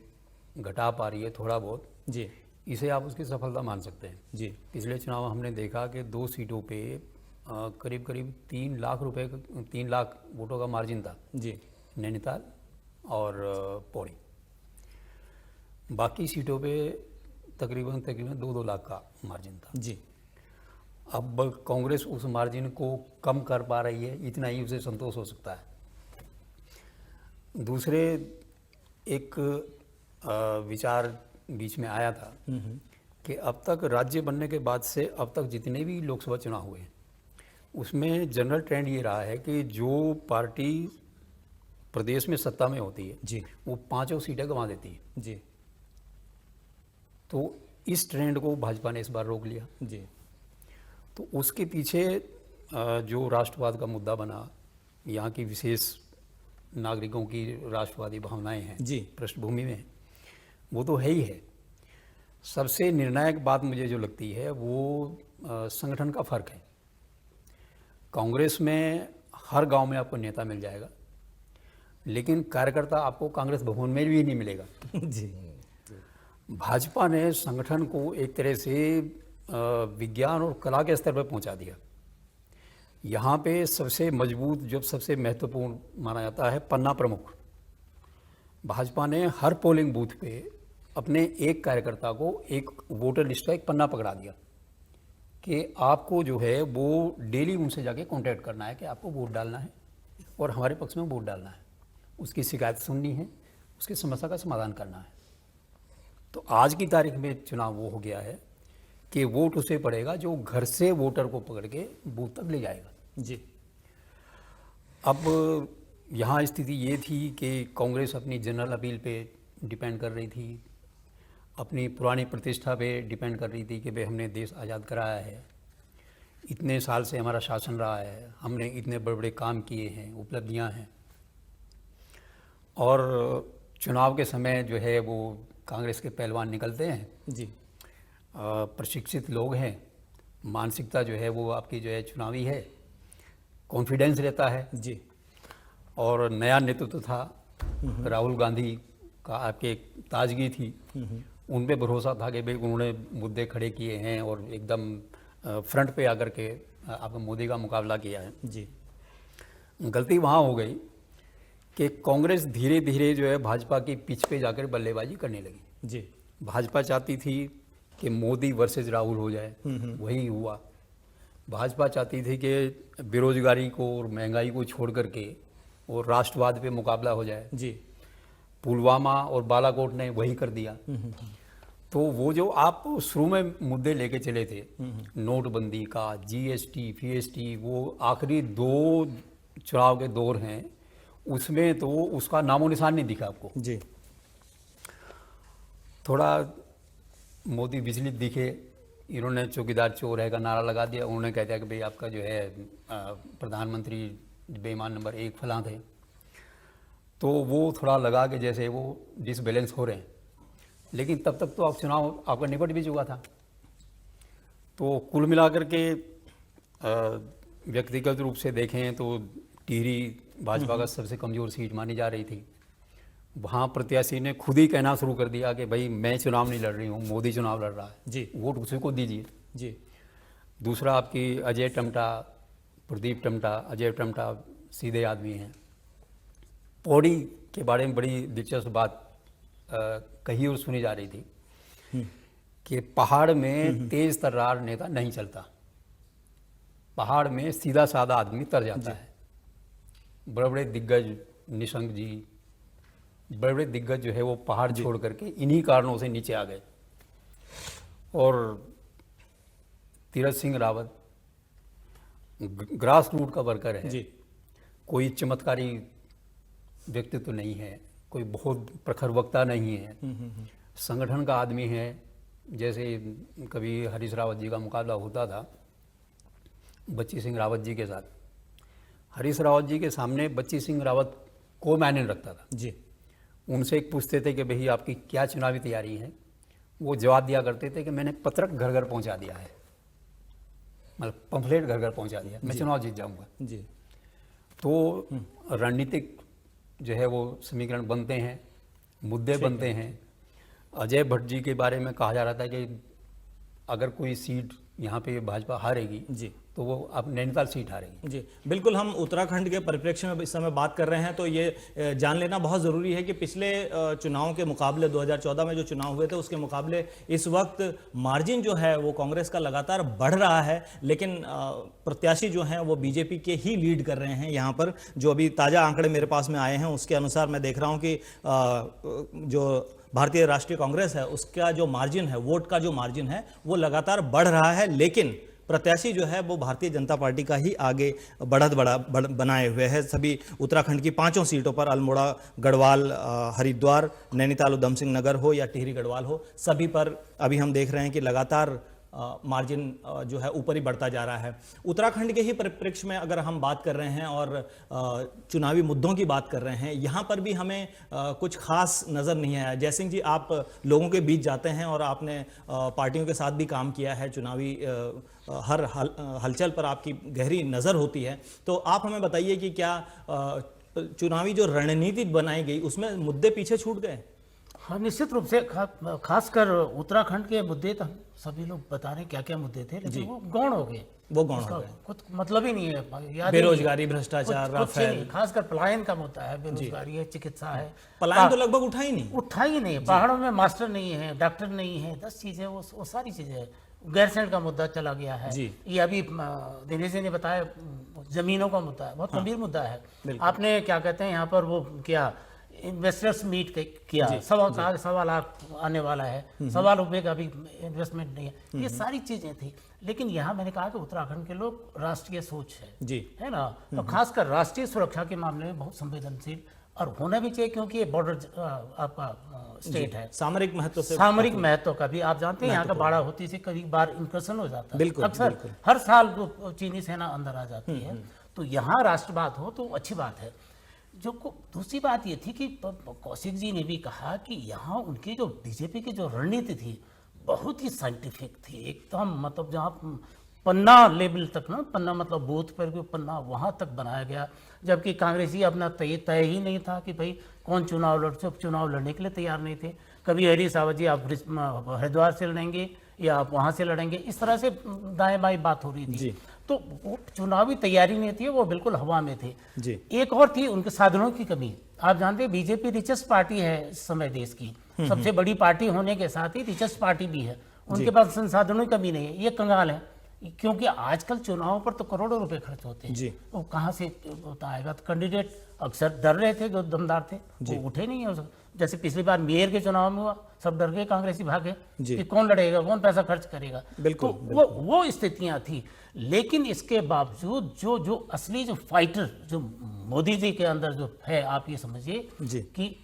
घटा पा रही है थोड़ा बहुत जी, इसे आप उसकी सफलता मान सकते हैं जी। पिछले चुनाव हमने देखा कि 2 सीटों पे करीब 3 लाख रुपए 3 लाख वोटों का मार्जिन था जी, नैनीताल और पौड़ी। बाकी सीटों पे तकरीबन 2-2 लाख का मार्जिन था जी। अब कांग्रेस उस मार्जिन को कम कर पा रही है, इतना ही उसे संतोष हो सकता है। दूसरे एक विचार बीच में आया था कि अब तक राज्य बनने के बाद से अब तक जितने भी लोकसभा चुनाव हुए उसमें जनरल ट्रेंड ये रहा है कि जो पार्टी प्रदेश में सत्ता में होती है जी, वो 5 सीटें गंवा देती है। जी, तो इस ट्रेंड को भाजपा ने इस बार रोक लिया। जी, तो उसके पीछे जो राष्ट्रवाद का मुद्दा बना, यहाँ की विशेष नागरिकों की राष्ट्रवादी भावनाएं हैं जी। पृष्ठभूमि में, वो तो है ही है। सबसे निर्णायक बात मुझे जो लगती है वो संगठन का फर्क है। कांग्रेस में हर गांव में आपको नेता मिल जाएगा, लेकिन कार्यकर्ता आपको कांग्रेस भवन में भी नहीं मिलेगा। जी। भाजपा ने संगठन को एक तरह से विज्ञान और कला के स्तर पर पहुंचा दिया। यहाँ पे सबसे मजबूत, जो सबसे महत्वपूर्ण माना जाता है, पन्ना प्रमुख। भाजपा ने हर पोलिंग बूथ पे अपने एक कार्यकर्ता को एक वोटर लिस्ट का एक पन्ना पकड़ा दिया कि आपको जो है वो डेली उनसे जाके कांटेक्ट करना है कि आपको वोट डालना है और हमारे पक्ष में वोट डालना है, उसकी शिकायत सुननी है, उसकी समस्या का समाधान करना है। तो आज की तारीख में चुनाव वो हो गया है कि वोट उसे पड़ेगा जो घर से वोटर को पकड़ के बूथ तक ले जाएगा। जी। अब यहाँ स्थिति ये थी कि कांग्रेस अपनी जनरल अपील पे डिपेंड कर रही थी, अपनी पुरानी प्रतिष्ठा पे डिपेंड कर रही थी कि भाई हमने देश आज़ाद कराया है, इतने साल से हमारा शासन रहा है, हमने इतने बड़े बड़े काम किए हैं, उपलब्धियाँ हैं। और चुनाव के समय जो है वो कांग्रेस के पहलवान निकलते हैं जी। प्रशिक्षित लोग हैं, मानसिकता जो है वो आपकी जो है चुनावी है, कॉन्फिडेंस रहता है जी। और नया नेतृत्व था, राहुल गांधी का आपके ताजगी थी, उन पे भरोसा था कि भाई उन्होंने मुद्दे खड़े किए हैं और एकदम फ्रंट पे आकर के आप मोदी का मुकाबला किया है। जी। गलती वहाँ हो गई कि कांग्रेस धीरे धीरे जो है भाजपा की पिच पे जाकर बल्लेबाजी करने लगी। जी। भाजपा चाहती थी कि मोदी वर्सेस राहुल हो जाए, वही हुआ। भाजपा चाहती थी कि बेरोजगारी को और महंगाई को छोड़ करके और राष्ट्रवाद पे मुकाबला हो जाए। जी। पुलवामा और बालाकोट ने वही कर दिया। तो वो जो आप शुरू में मुद्दे लेके चले थे, नोटबंदी का, जीएसटी, पीएसटी, वो आखिरी 2 चुनाव के दौर हैं, उसमें तो उसका नामो निशान नहीं दिखा आपको। जी। थोड़ा मोदी विचलित दिखे, इन्होंने चौकीदार चोर है का नारा लगा दिया, उन्होंने कह दिया कि भाई आपका जो है प्रधानमंत्री बेईमान नंबर 1 फलां थे। तो वो थोड़ा लगा कि जैसे वो डिसबैलेंस हो रहे हैं, लेकिन तब तक तो आप चुनाव आपका निपट भी चुका था। तो कुल मिलाकर के व्यक्तिगत रूप से देखें तो टिहरी भाजपा का सबसे कमज़ोर सीट मानी जा रही थी। वहाँ प्रत्याशी ने खुद ही कहना शुरू कर दिया कि भाई मैं चुनाव नहीं लड़ रही हूँ, मोदी चुनाव लड़ रहा है, जी। वोट उसी को दीजिए। जी। दूसरा आपकी अजय टमटा, प्रदीप टमटा, अजय टमटा सीधे आदमी हैं। पौड़ी के बारे में बड़ी दिलचस्प बात कही और सुनी जा रही थी कि पहाड़ में तेज तर्रार नेता नहीं चलता, पहाड़ में सीधा साधा आदमी तर जाता है। बड़े बड़े दिग्गज, निशंक जी, बड़े बड़े दिग्गज जो है वो पहाड़ छोड़ करके इन्हीं कारणों से नीचे आ गए। और तीरथ सिंह रावत ग्रास रूट का वर्कर है जी। कोई चमत्कारी व्यक्तित्व तो नहीं है, कोई बहुत प्रखर वक्ता नहीं है, संगठन का आदमी है। जैसे कभी हरीश रावत जी का मुकाबला होता था बच्ची सिंह रावत जी के साथ, हरीश रावत जी के सामने बच्ची सिंह रावत को मायने रखता था। जी। उनसे एक पूछते थे कि भाई आपकी क्या चुनावी तैयारी है, वो जवाब दिया करते थे कि मैंने पत्रक घर घर पहुंचा दिया है, मतलब पंफलेट घर घर पहुंचा दिया, मैं चुनाव जीत जाऊंगा। जी। तो रणनीतिक जो है वो समीकरण बनते हैं, मुद्दे बनते हैं। अजय भट्ट जी के बारे में कहा जा रहा था कि अगर कोई सीट यहाँ पे भाजपा हारेगी जी। तो वो अब नैनीताल सीट हारेगी। जी बिल्कुल, हम उत्तराखंड के परिप्रेक्ष्य में इस समय बात कर रहे हैं, तो ये जान लेना बहुत ज़रूरी है कि पिछले चुनाव के मुकाबले 2014 में जो चुनाव हुए थे उसके मुकाबले इस वक्त मार्जिन जो है वो कांग्रेस का लगातार बढ़ रहा है, लेकिन प्रत्याशी जो हैं वो बीजेपी के ही लीड कर रहे हैं। यहाँ पर जो अभी ताज़ा आंकड़े मेरे पास में आए हैं उसके अनुसार मैं देख रहा हूँ कि जो भारतीय राष्ट्रीय कांग्रेस है उसका जो मार्जिन है, वोट का जो मार्जिन है वो लगातार बढ़ रहा है, लेकिन प्रत्याशी जो है वो भारतीय जनता पार्टी का ही आगे बढ़त बनाए हुए है। सभी उत्तराखंड की 5 सीटों पर अल्मोड़ा, गढ़वाल, हरिद्वार, नैनीताल, उधम सिंह नगर हो या टिहरी गढ़वाल हो, सभी पर अभी हम देख रहे हैं कि लगातार मार्जिन जो है ऊपर ही बढ़ता जा रहा है। उत्तराखंड के ही परिप्रेक्ष्य में अगर हम बात कर रहे हैं और चुनावी मुद्दों की बात कर रहे हैं, यहाँ पर भी हमें कुछ खास नज़र नहीं आया। जयसिंह जी, आप लोगों के बीच जाते हैं और आपने पार्टियों के साथ भी काम किया है, चुनावी हर हलचल पर आपकी गहरी नज़र होती है, तो आप हमें बताइए कि क्या चुनावी जो रणनीति बनाई गई उसमें मुद्दे पीछे छूट गए? हाँ, निश्चित रूप से खासकर उत्तराखंड के मुद्दे तो सभी लोग बता रहे हैं क्या क्या मुद्दे थे, लेकिन वो गौण हो गए। वो गौण हो गए, कुछ मतलब ही नहीं है, याद बेरोजगारी, भ्रष्टाचार, राफेल, खासकर पलायन का मुद्दा है, बेरोजगारी है, चिकित्सा है। पलायन तो लगभग उठा ही नहीं। पहाड़ों में मास्टर नहीं है, डॉक्टर नहीं है, 10 चीजें, वो सारी चीजें। गैरसैंण का मुद्दा चला गया है। ये अभी दिनेश जी ने बताया, जमीनों का मुद्दा है, बहुत गंभीर मुद्दा है। आपने क्या कहते हैं यहाँ पर वो क्या इन्वेस्टर्स मीट किया, 1.25 लाख आने वाला है, ₹1.25 का भी इन्वेस्टमेंट नहीं है, ये सारी चीजें थी। लेकिन यहाँ मैंने कहा कि उत्तराखंड के लोग राष्ट्रीय सोच है ना, तो खासकर राष्ट्रीय सुरक्षा के मामले में बहुत संवेदनशील और होना भी चाहिए, क्योंकि ये बॉर्डर आपका स्टेट है, सामरिक महत्व का भी आप जानते हैं। यहाँ का बाड़ा होती से कई बार इंकर्शन हो जाता है, बिल्कुल, अक्सर हर साल चीनी सेना अंदर आ जाती है, तो यहाँ राष्ट्रवाद हो तो अच्छी बात है। जो दूसरी बात ये थी कि कौशिक जी ने भी कहा कि यहाँ उनकी जो बीजेपी की जो रणनीति थी बहुत ही साइंटिफिक थी, एकदम मतलब जहाँ पन्ना लेवल तक ना, पन्ना मतलब बूथ पर भी पन्ना वहाँ तक बनाया गया, जबकि कांग्रेसी अपना तय ही नहीं था कि भाई कौन चुनाव लड़ने के लिए तैयार नहीं थे। कभी हरी सावत जी आप हरिद्वार से लड़ेंगे या आप वहाँ से लड़ेंगे, इस तरह से दाएं बाएं बात हो रही थी, तो वो चुनावी तैयारी नहीं थी, वो बिल्कुल हवा में थे। एक और थी उनके साधनों की कमी। आप जानते हैं बीजेपी रिचेस्ट पार्टी है इस समय देश की, सबसे बड़ी पार्टी होने के साथ ही रिचेस्ट पार्टी भी है, उनके पास संसाधनों की कमी नहीं है, ये कंगाल है। क्योंकि आजकल चुनाव पर तो करोड़ों रुपए खर्च होते हैं, वो कहाँ से होता आएगा। तो कैंडिडेट अक्सर डर रहे थे, जो दमदार थे वो उठे नहीं है। जैसे पिछली बार मेयर के चुनाव में हुआ, सब डर गए, कांग्रेसी भागे कि कौन लड़ेगा, कौन पैसा खर्च करेगा। बिल्कुल, तो वो स्थितियां थी। लेकिन इसके बावजूद जो असली जो फाइटर जो मोदी जी के अंदर जो है, आप ये समझिए कि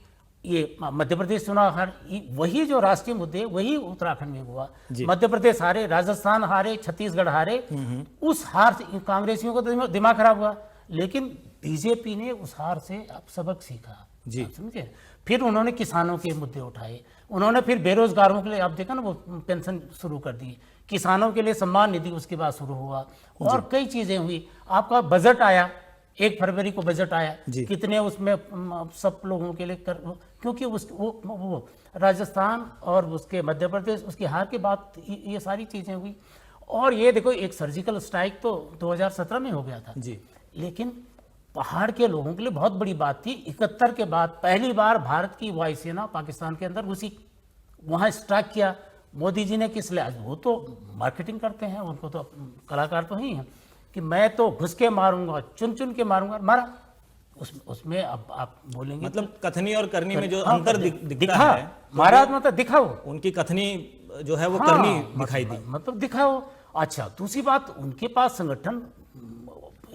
ये मध्य प्रदेश चुनाव हार, वही जो राष्ट्रीय मुद्दे वही उत्तराखंड में हुआ। मध्य प्रदेश हारे, राजस्थान हारे, छत्तीसगढ़ हारे, उस हार से कांग्रेसियों को दिमाग खराब हुआ, लेकिन बीजेपी ने उस हार से अब सबक सीखा, समझे। फिर उन्होंने किसानों के मुद्दे उठाए, उन्होंने फिर बेरोजगारों के लिए, आप देखा ना, वो पेंशन शुरू कर दी, किसानों के लिए सम्मान निधि उसके बाद शुरू हुआ, और कई चीजें हुई। आपका बजट आया, 1 फरवरी को बजट आया, कितने उसमें सब लोगों के लिए क्योंकि वो राजस्थान और उसके मध्य प्रदेश उसकी हार के बाद ये सारी चीजें हुई। और ये देखो, एक सर्जिकल स्ट्राइक तो 2017 में हो गया था, लेकिन पहाड़ के लोगों के लिए बहुत बड़ी बात थी। 71 के बाद पहली बार भारत की वायुसेना पाकिस्तान के अंदर घुसी, वहां स्ट्राइक किया। मोदी जी ने किस लिहाज, वो तो मार्केटिंग करते हैं, उनको तो कलाकार तो ही हैं कि मैं तो घुस के मारूंगा, चुन चुन के मारूंगा, मारा। उसमें अब आप बोलेंगे मतलब कथनी और करनी में जो अंतर दिखता है, मारा मतलब दिखाओ, उनकी कथनी जो है वो करनी दिखाई दी, मतलब दिखाओ। अच्छा, दूसरी बात, उनके पास संगठन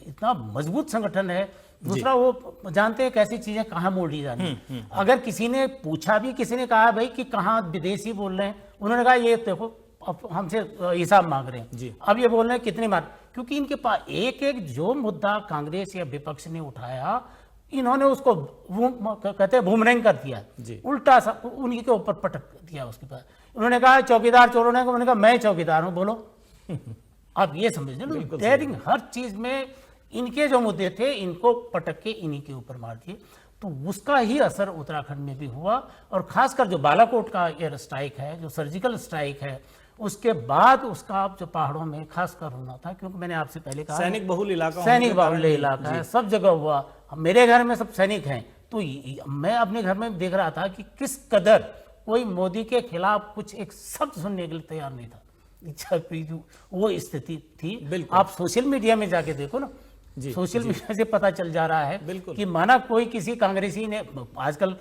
इतना मजबूत संगठन है। दूसरा, वो जानते हैं कैसी चीजें कहाँ मोड़ ली जानी। अगर किसी ने पूछा भी, किसी ने कहा भाई कि कहाँ विदेशी बोल रहे हैं, उन्होंने कहा ये देखो अब हमसे हिसाब मांग रहे हैं, अब ये बोल रहे हैं कितनी बार, क्योंकि इनके पास एक एक जो मुद्दा कांग्रेस या विपक्ष ने उठाया, इन्होंने उसको कहते हैं बूमरैंग कर दिया, उल्टा सा उन्हीं के ऊपर पटक दिया उसके पास। उन्होंने कहा चौकीदार चोरों ने, उन्होंने कहा मैं चौकीदार हूं, बोलो। अब ये समझ लो, डेयरिंग हर चीज में इनके जो मुद्दे थे इनको पटक के इन्हीं के ऊपर मार दिए। तो उसका ही असर उत्तराखंड में भी हुआ, और खासकर जो बालाकोट का एयर स्ट्राइक है, जो सर्जिकल स्ट्राइक है, उसके बाद उसका जो पहाड़ों में खासकर होना था, क्योंकि मैंने आपसे पहले कहा सैनिक बहुल इलाका है, सब जगह हुआ। मेरे घर में सब सैनिक हैं, तो मैं अपने घर में देख रहा था कि किस कदर कोई मोदी के खिलाफ कुछ एक शब्द सुनने के लिए तैयार नहीं था। वो स्थिति थी। आप सोशल मीडिया में जाके देखो ना, सोशल मीडिया से पता चल जा रहा है कि माना कोई किसी कांग्रेसी ने, आजकल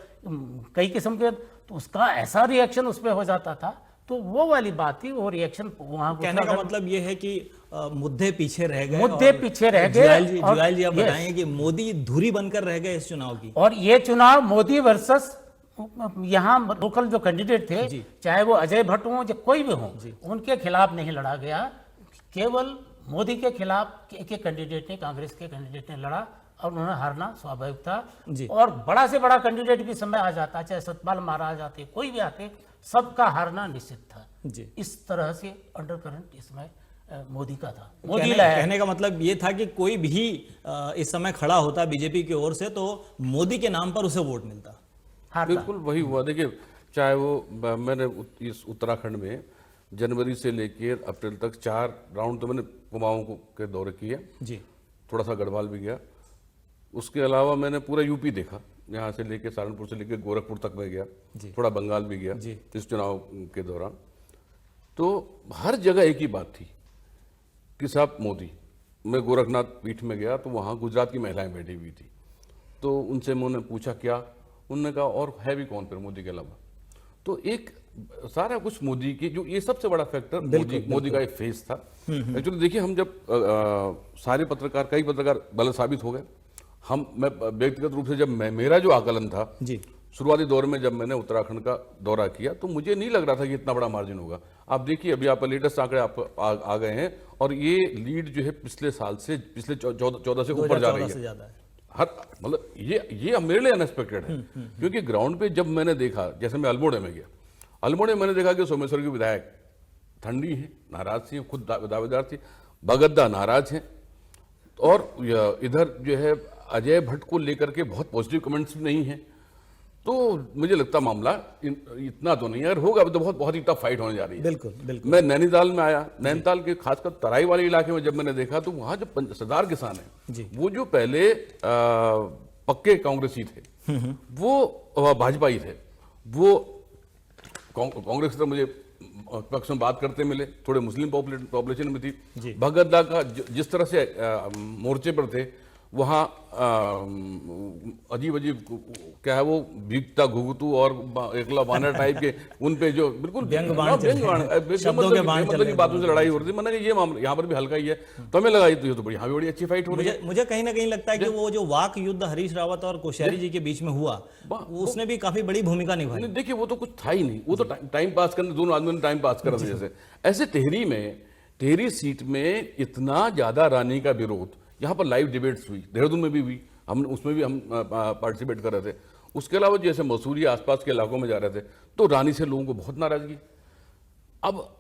कई किस्म के, तो उसका ऐसा रिएक्शन उस पर हो जाता था। तो वो वाली बात थी, वो रिएक्शन वहां। कहने का मतलब ये है कि मुद्दे पीछे रह गए, जुएल जी आप बताएंगे कि मोदी धुरी बनकर रह गए इस चुनाव की। और ये चुनाव मोदी वर्सेस यहाँ लोकल जो कैंडिडेट थे, चाहे वो अजय भट्ट हो या कोई भी हो, उनके खिलाफ नहीं लड़ा गया। केवल मोदी के खिलाफ एक कैंडिडेट ने, कांग्रेस के कैंडिडेट ने लड़ा और उन्होंने हारना स्वाभाविक था। और बड़ा से बड़ा कैंडिडेट भी समय आ जाता, चाहे सतपाल महाराज आते, कोई भी आते, सबका हारना निश्चित था। इस तरह से अंडर करंट इसमें मोदी का था। मोदी कहने का मतलब ये था कि कोई भी इस समय खड़ा होता बीजेपी की ओर से तो मोदी के नाम पर उसे वोट मिलता। बिल्कुल वही हुआ। देखिए, चाहे वो मैंने इस उत्तराखंड में जनवरी से लेकर अप्रैल तक 4 राउंड तो मैंने कुमाऊं के दौरे किए जी, थोड़ा सा गढ़वाल भी गया। उसके अलावा मैंने पूरा यूपी देखा, यहाँ से लेके सहारनपुर से लेके गोरखपुर तक मैं गया, थोड़ा बंगाल भी गया इस चुनाव के दौरान। तो हर जगह एक ही बात थी कि साहब मोदी। मैं गोरखनाथ पीठ में गया तो वहाँ गुजरात की महिलाएं बैठी हुई थी, तो उनसे मैंने पूछा क्या, उन्होंने कहा और है भी कौन फिर मोदी के अलावा। तो एक सारा कुछ मोदी की, जो ये सबसे बड़ा फैक्टर मोदी का एक फेस था। एक्चुअली देखिए, हम जब सारे पत्रकार, कई पत्रकार गलत साबित हो गए। मैं व्यक्तिगत रूप से जब मेरा जो आकलन था जी, शुरुआती दौर में जब मैंने उत्तराखंड का दौरा किया तो मुझे नहीं लग रहा था कि इतना बड़ा मार्जिन होगा। आप देखिए, अभी आप लेटेस्ट आंकड़े आप आ गए हैं और ये लीड जो है पिछले साल से, पिछले 14 से ऊपर जा रही है। हर मतलब ये मेरे लिए अनएक्सपेक्टेड है, क्योंकि ग्राउंड पे जब मैंने देखा, जैसे मैं अल्मोड़े में गया, अल्मोड़े मैंने देखा कि सोमेश्वर के विधायक ठंडी है, नाराज थी, खुद दावेदार थी, बगद्दा नाराज हैं, और इधर जो है अजय भट्ट को लेकर के बहुत पॉजिटिव कमेंट्स भी नहीं है। तो मुझे लगता मामला इतना तो नहीं है, अगर होगा तो बहुत ही टफ फाइट होने जा रही है। बिल्कुल बिल्कुल। मैं नैनीताल में आया, नैनीताल के खासकर तराई वाले इलाके में जब मैंने देखा तो वहां जो सरदार किसान है, वो जो पहले पक्के कांग्रेसी थे वो भाजपाई थे, वो कांग्रेस की तरफ मुझे पक्ष में बात करते मिले, थोड़े मुस्लिम पॉपुलेशन में थी। भगतदा का जिस तरह से मोर्चे पर थे, वहाँ अजीब क्या है वो भीगता घुघुतू और एकला वानर टाइप के उन पे जो बिल्कुल मतलब की बातों से लड़ाई हो रही थी। मैंने ये मामला यहाँ पर भी हल्का ही है, तो हमें लगा ये तो यहाँ भी बड़ी अच्छी फाइट हो रही है। मुझे कहीं ना कहीं लगता है कि वो जो वाक युद्ध हरीश रावत और कोश्यारी जी के बीच में हुआ, उसने भी काफी बड़ी भूमिका निभाई। देखिए, वो तो कुछ था ही नहीं, वो तो टाइम पास करने, दोनों आदमियों ने टाइम पास करा था। जैसे ऐसे टिहरी सीट में इतना ज्यादा रानी का विरोध, यहाँ पर लाइव डिबेट्स हुई, देहरादून में भी हुई, उसमें भी हम पार्टिसिपेट कर रहे थे। उसके अलावा जैसे मसूरी आसपास के इलाकों में जा रहे थे तो रानी से लोगों को बहुत नाराजगी। अब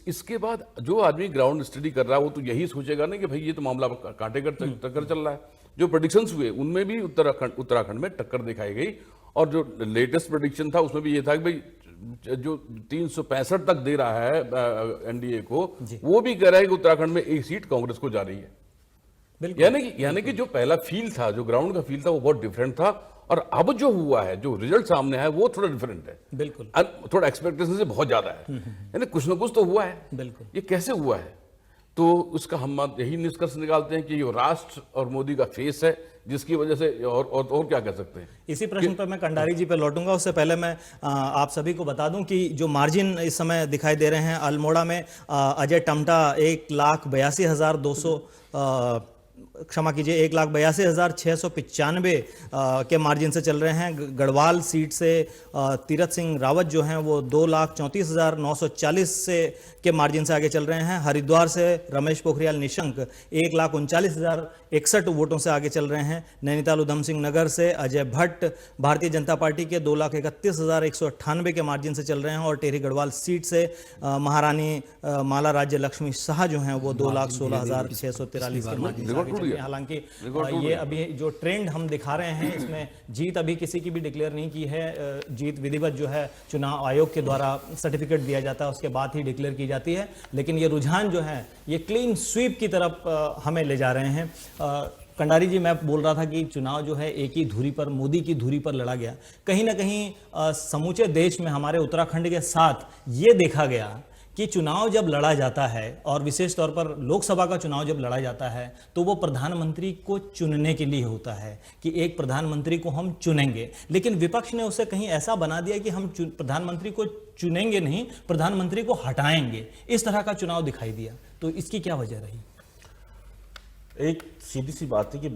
इसके बाद जो आदमी ग्राउंड स्टडी कर रहा है वो तो यही सोचेगा ना कि भाई ये तो मामला कांटे कर टक्कर चल रहा है। जो प्रेडिक्शंस हुए उनमें भी उत्तराखंड में टक्कर दिखाई गई, और जो लेटेस्ट प्रेडिक्शन था उसमें भी ये था कि भाई जो 365 तक दे रहा है एनडीए को, वो भी कह रहा है कि उत्तराखंड में एक सीट कांग्रेस को जा रही है। यानी कि जो पहला फील था, जो ग्राउंड का फील था, वो बहुत डिफरेंट था, और अब जो हुआ है, जो रिजल्ट सामने है, वो थोड़ा डिफरेंट है। बिल्कुल, थोड़ा एक्सपेक्टेशन से बहुत ज्यादा है, यानी कुछ ना कुछ तो हुआ है। बिल्कुल। ये कैसे हुआ है, तो उसका हम यही निष्कर्ष निकालते हैं कि ये राष्ट्र और मोदी का फेस है, जिसकी वजह से और क्या कह सकते हैं। इसी प्रश्न पर मैं कंडारी जी पे लौटूंगा, उससे पहले मैं आप सभी को बता दूं कि जो मार्जिन इस समय दिखाई दे रहे हैं, अल्मोड़ा में अजय टमटा 1,82,200 क्षमा कीजिए 1,82,695 के मार्जिन से चल रहे हैं। गढ़वाल सीट से तीरथ सिंह रावत जो हैं वो 2,34,940 से के मार्जिन से आगे चल रहे हैं। हरिद्वार से रमेश पोखरियाल निशंक 1,39,061 वोटों से आगे चल रहे हैं। नैनीताल उधम सिंह नगर से अजय भट्ट भारतीय जनता पार्टी के 2,31,198 के मार्जिन से चल रहे हैं, और टेहरी गढ़वाल सीट से महारानी माला राज्य लक्ष्मी शाह जो हैं वो 2,16,643 के मार्जिन से आगे चल रहे हैं। हालांकि ये अभी जो ट्रेंड हम दिखा रहे हैं, इसमें जीत अभी किसी की भी डिक्लेयर नहीं की है। जीत विधिवत जो है चुनाव आयोग के द्वारा सर्टिफिकेट दिया जाता है, उसके बाद ही डिक्लेयर की जाती है। लेकिन ये रुझान जो है ये क्लीन स्वीप की तरफ हमें ले जा रहे हैं। कंडारी जी, मैं बोल रहा था कि चुनाव जो है एक ही धुरी पर, मोदी की धुरी पर लड़ा गया। कहीं ना कहीं समूचे देश में, हमारे उत्तराखंड के साथ ये देखा गया कि चुनाव जब लड़ा जाता है, और विशेष तौर पर लोकसभा का चुनाव जब लड़ा जाता है, तो वो प्रधानमंत्री को चुनने के लिए होता है कि एक प्रधानमंत्री को हम चुनेंगे। लेकिन विपक्ष ने उसे कहीं ऐसा बना दिया कि हम प्रधानमंत्री को चुनेंगे नहीं, प्रधानमंत्री को हटाएंगे। इस तरह का चुनाव दिखाई दिया, तो इसकी क्या वजह रही? एक सीधी सी बात है कि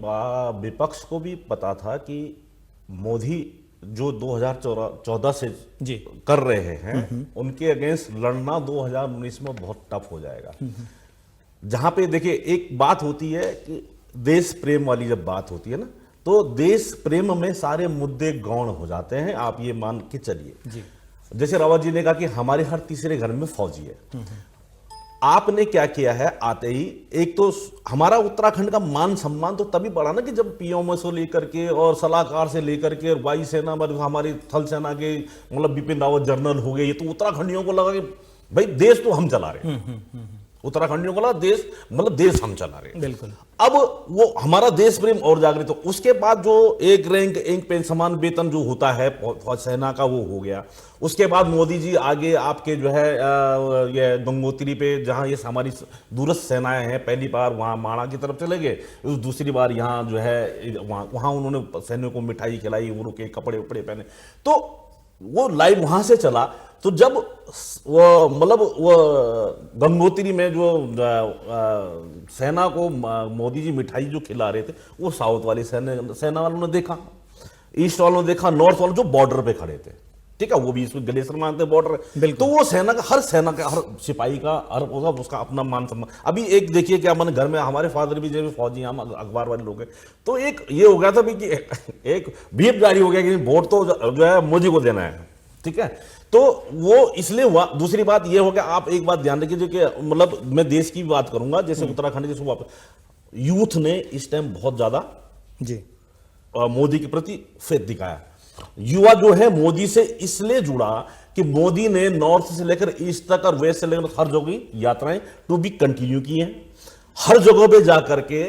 विपक्ष को भी पता था कि मोदी जो 2014 से जी कर रहे हैं उनके अगेंस्ट लड़ना 2019 में बहुत टफ हो जाएगा। जहां पे देखिए एक बात होती है कि देश प्रेम वाली जब बात होती है ना, तो देश प्रेम में सारे मुद्दे गौण हो जाते हैं, आप ये मान के चलिए। जी जैसे रावत जी ने कहा कि हमारे हर तीसरे घर में फौजी है। आपने क्या किया है आते ही, एक तो हमारा उत्तराखंड का मान सम्मान तो तभी बढ़ा ना कि जब पीएमओ से लेकर के और सलाहकार से लेकर के और वायु सेना मतलब हमारी थल सेना के मतलब बिपिन रावत जनरल हो गए, ये तो उत्तराखंडियों को लगा कि भाई देश तो हम चला रहे हैं। उत्तराखंडियों को लगा देश मतलब देश हम चला रहे हैं। बिल्कुल। अब वो हमारा देश प्रेम और जागृत हो। उसके बाद जो एक रैंक एक पेन समान वेतन जो होता है फौज सेना का वो हो गया। उसके बाद मोदी जी आगे आपके जो है ये गंगोत्री पे जहां ये हमारी दूरस्थ सेनाएं हैं, पहली बार वहां माणा की तरफ चले गए, दूसरी बार यहाँ जो है वहां उन्होंने सैनिकों को मिठाई खिलाई, वो के कपड़े उपड़े पहने, तो वो लाइव वहां से चला। तो जब वो मतलब वो गंगोत्री में जो सेना को मोदी जी मिठाई जो खिला रहे थे, वो साउथ वाली सेना वालों ने देखा, ईस्ट वालों ने देखा, नॉर्थ वालों जो बॉर्डर पे खड़े थे, ठीक है, वो भी इसमें ग्लेशियर मानते बॉर्डर। तो वो सेना का हर सिपाही का हर उसका अपना मान सम्मान। अभी एक देखिए क्या मैंने घर में हमारे फादर भी जो फौजी हम अखबार वाले लोग हैं, तो एक ये हो गया था भी कि एक बीप जारी हो गया कि वोट तो जो है मोदी को देना है, ठीक है। तो वो इसलिए हुआ। दूसरी बात ये हो गया, आप एक बात ध्यान रखिए कि मतलब मैं देश की बात करूंगा, जैसे उत्तराखंड के सुबह यूथ ने इस टाइम बहुत ज्यादा जी मोदी के प्रति फेथ दिखाया। युवा जो है मोदी से इसलिए जुड़ा कि मोदी ने नॉर्थ से लेकर ईस्ट तक और वेस्ट से लेकर हर जगह की यात्राएं टू बी कंटिन्यू की हैं। हर जगह पे जाकर के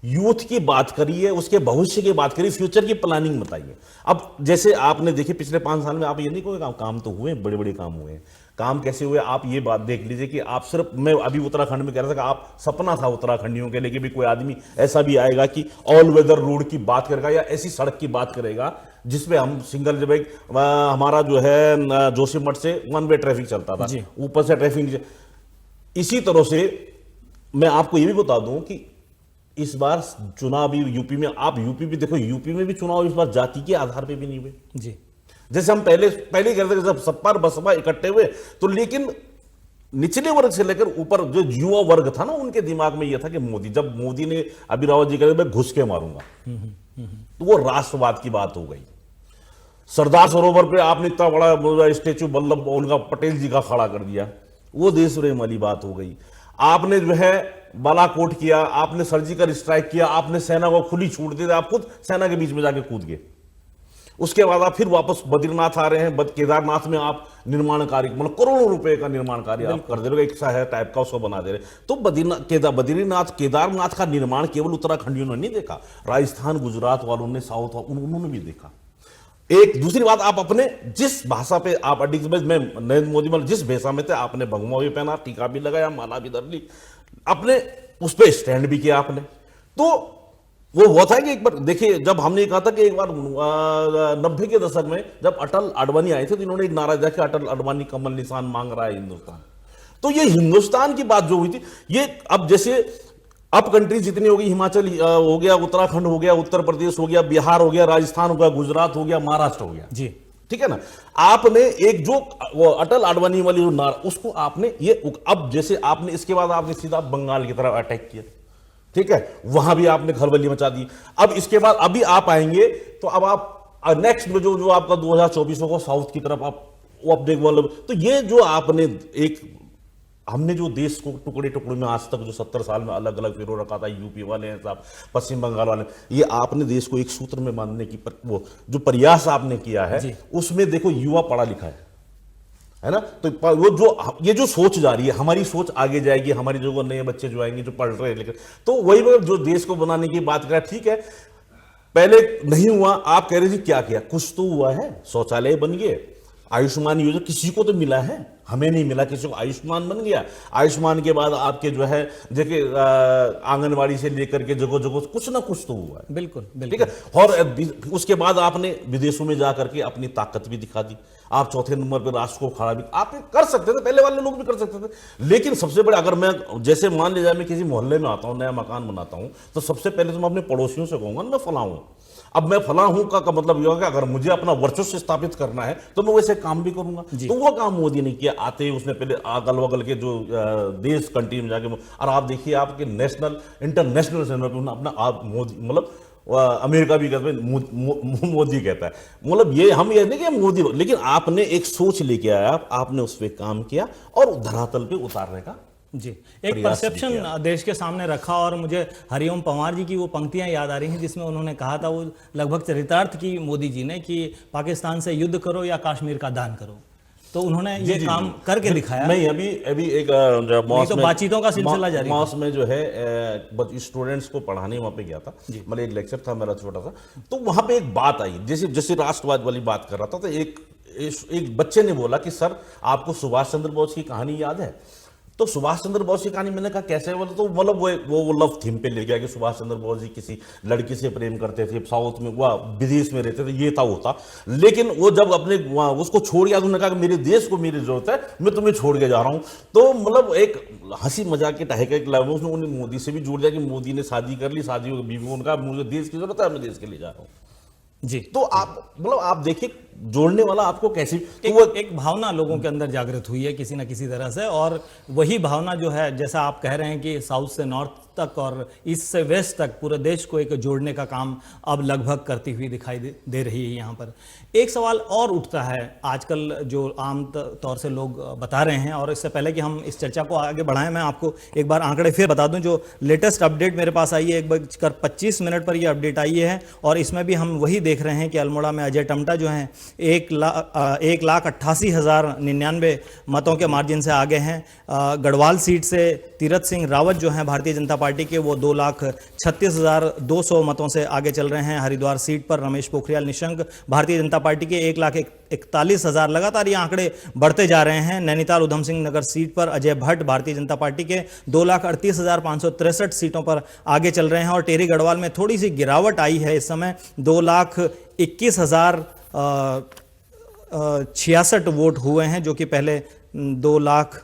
यूथ की बात करिए, उसके भविष्य की बात करिए, फ्यूचर की प्लानिंग बताइए। अब जैसे आपने देखिए पिछले 5 साल में आप ये नहीं कहोगे काम तो हुए, बड़े बड़े काम हुए। काम कैसे हुए आप ये बात देख लीजिए कि आप सिर्फ, मैं अभी उत्तराखंड में कह रहा था कि आप सपना था उत्तराखंडियों के लिए कि भी कोई आदमी ऐसा भी आएगा कि ऑल वेदर रोड की बात करेगा या ऐसी सड़क की बात करेगा जिसमें हम सिंगल, जब एक हमारा जो है जोशीमठ से 1 वे ट्रैफिक चलता था, ऊपर से ट्रैफिक। इसी तरह से मैं आपको ये भी बता दूं कि इस बार चुनाव भी यूपी में, आप यूपी भी देखो, यूपी में भी चुनाव इस बार जाति के आधार पे भी नहीं हुए जी। जैसे हम पहले कहते थे जब सपा बसपा इकट्ठे हुए तो, लेकिन निचले वर्ग से लेकर ऊपर जो युवा वर्ग था ना, उनके दिमाग में यह था कि मोदी, जब मोदी ने अभी रावत जी कहते मैं घुस के मारूंगा, तो वो राष्ट्रवाद की बात हो गई। सरदार सरोवर पे आपने इतना बड़ा स्टेचू वल्लभ उनका पटेल जी का खड़ा कर दिया, वो देश प्रेम वाली बात हो गई। आपने जो है बालाकोट किया, आपने सर्जिकल स्ट्राइक किया, आपने सेना को खुली छूट दी, आप खुद सेना के बीच में जाके कूद गए। उसके बाद आप फिर वापस बद्रीनाथ आ रहे हैं, केदारनाथ में आप निर्माण कार्य मतलब करोड़ों रुपए का निर्माण कार्य आप कर दे रहे हो, एक शहर टाइप का उसको बना दे रहे। तो बद्रीनाथ केदारनाथ का निर्माण केवल उत्तराखंडियों ने नहीं देखा, राजस्थान गुजरात वालों ने, साउथ उन्होंने भी देखा। एक दूसरी बात, आप अपने जिस भाषा पे आप में नरेंद्र मोदी मतलब जिस भाषा में थे, आपने भगवा भी पहना, टीका भी लगाया, माला भी धर ली, अपने उस पर स्टैंड भी किया आपने। तो वो हुआ था कि एक बार देखिए, जब हमने कहा था कि एक बार 90 के दशक में जब अटल अडवाणी आए थे, तो इन्होंने एक नारा दिया कि अटल अडवाणी कमल निशान मांग रहा है हिंदुस्तान। तो ये हिंदुस्तान की बात जो हुई थी, ये अब जैसे अब कंट्री जितनी हो गई, हिमाचल हो गया, उत्तराखंड हो गया, उत्तर प्रदेश हो गया, बिहार हो गया, राजस्थान हो गया, गुजरात हो गया, महाराष्ट्र हो गया जी, ठीक है ना। आपने एक जो वो अटल अडवाणी वाली जो नारा, उसको आपने ये, अब जैसे आपने इसके बाद आपने सीधा बंगाल की तरफ अटैक किया, ठीक है, वहां भी आपने खलबली मचा दी। अब इसके बाद अभी आप आएंगे तो अब आप नेक्स्ट में जो आपका 2024 होगा साउथ की तरफ आप वो अपडेट वाले। तो ये जो आपने एक, हमने जो देश को टुकड़े टुकड़े में आज तक जो 70 साल में अलग अलग फिरो रखा था, यूपी वाले हैं साहब, पश्चिम बंगाल वाले, ये आपने देश को एक सूत्र में बांधने की वो जो प्रयास आपने किया है, उसमें देखो युवा पढ़ा लिखा है ना। तो वो जो ये जो सोच जा रही है, हमारी सोच आगे जाएगी, हमारी जो नए बच्चे जो आएंगे जो पढ़ रहे हैं, लेकिन तो वही जो देश को बनाने की बात कर रहा है, ठीक है, पहले नहीं हुआ, आप कह रहे थे क्या किया, कुछ तो हुआ है, शौचालय बन गए, आयुष्मान योजना किसी को तो मिला है, हमें नहीं मिला, किसी को आयुष्मान बन गया। आयुष्मान के बाद आपके जो है देखिए आंगनवाड़ी से लेकर के जगह जगह कुछ ना कुछ तो हुआ है, बिल्कुल ठीक है। और उसके बाद आपने विदेशों में जाकर के अपनी ताकत भी दिखा दी। आप चौथे नंबर पे राष्ट्र को खड़ा भी आप कर सकते थे, पहले वाले लोग भी कर सकते थे। लेकिन सबसे बड़े, अगर मैं जैसे मान लीजिए मैं किसी मोहल्ले में आता हूँ, नया मकान बनाता हूँ, तो सबसे पहले तो मैं अपने पड़ोसियों से कहूंगा मैं फलां हूँ। अब मैं फलां हूं का मतलब ये होगा, अगर मुझे अपना वर्चस्व स्थापित करना है तो मैं वैसे काम भी करूंगा। तो वो काम मोदी ने किया। आते ही उसने पहले अगल बगल के जो देश कंट्री में जाके, और आप देखिए आपके नेशनल इंटरनेशनल लेवल पे अपना आप मोदी, मतलब अमेरिका भी कहते हैं मोदी कहता है, मतलब ये हम ये नहीं कि मोदी, लेकिन आपने एक सोच लेके आया, आपने उस पर काम किया और धरातल पे उतारने का जी एक प्रयास भी परसेप्शन देश के सामने रखा। और मुझे हरिओम पंवार जी की वो पंक्तियां याद आ रही हैं जिसमें उन्होंने कहा था, वो लगभग चरितार्थ की मोदी जी ने, कि पाकिस्तान से युद्ध करो या कश्मीर का दान करो। तो उन्होंने ये काम करके दिखाया। नहीं, अभी एक मॉस तो में बातचीत का सिलसिला जारी है। मॉस में जो है स्टूडेंट्स को पढ़ाने वहाँ पे गया था, मतलब एक लेक्चर था मेरा छोटा सा, तो वहाँ पे एक बात आई, जैसे राष्ट्रवाद वाली बात कर रहा था, तो एक बच्चे ने बोला कि सर आपको सुभाष चंद्र बोस की कहानी याद है? तो सुभाष चंद्र बोस की कहानी, मैंने कहा कैसे? बोला तो मतलब वो लव थीम पे ले गया कि सुभाष चंद्र बोस जी किसी लड़की से प्रेम करते थे, साउथ में, वह विदेश में रहते थे, ये था वो था। लेकिन वो जब अपने उसको छोड़ गया तो उन्होंने कहा कि मेरे देश को मेरी जरूरत है, मैं तुम्हें छोड़ के जा रहा हूं। तो मतलब एक हंसी मजाक के टाइप का लाइव उसने मोदी से भी जोड़ दिया कि मोदी ने शादी कर ली, शादी हो बीवी को, उनका मुझे देश की जरूरत है, मैं देश के लिए जा रहा हूँ जी। तो आप मतलब आप देखिए जोड़ने वाला आपको कैसी एक भावना लोगों के अंदर जागृत हुई है किसी ना किसी तरह से। और वही भावना जो है, जैसा आप कह रहे हैं कि साउथ से नॉर्थ तक और ईस्ट से वेस्ट तक पूरे देश को एक जोड़ने का काम अब लगभग करती हुई दिखाई दे रही है। यहाँ पर एक सवाल और उठता है आजकल, जो आम तौर से लोग बता रहे हैं, और इससे पहले कि हम इस चर्चा को आगे बढ़ाएं, मैं आपको एक बार आंकड़े फिर बता दूं। जो लेटेस्ट अपडेट मेरे पास आई है, 1:25 पर ये अपडेट आई है, और इसमें भी हम वही देख रहे हैं कि अल्मोड़ा में अजय टम्टा जो हैं 1,88,099 मतों के मार्जिन से आगे हैं। गढ़वाल सीट से तीरथ सिंह रावत जो हैं भारतीय जनता पार्टी के, वो 2,36,200 मतों से आगे चल रहे हैं। हरिद्वार सीट पर रमेश पोखरियाल निशंक भारतीय जनता पार्टी के 1,41,000, लगातार ये आंकड़े बढ़ते जा रहे हैं। नैनीताल उधम सिंह नगर सीट पर अजय भट्ट भारतीय जनता पार्टी के 2,38,563 सीटों पर आगे चल रहे हैं। और टेहरी गढ़वाल में थोड़ी सी गिरावट आई है, इस समय 2,21,066 वोट हुए हैं, जो कि पहले 2 लाख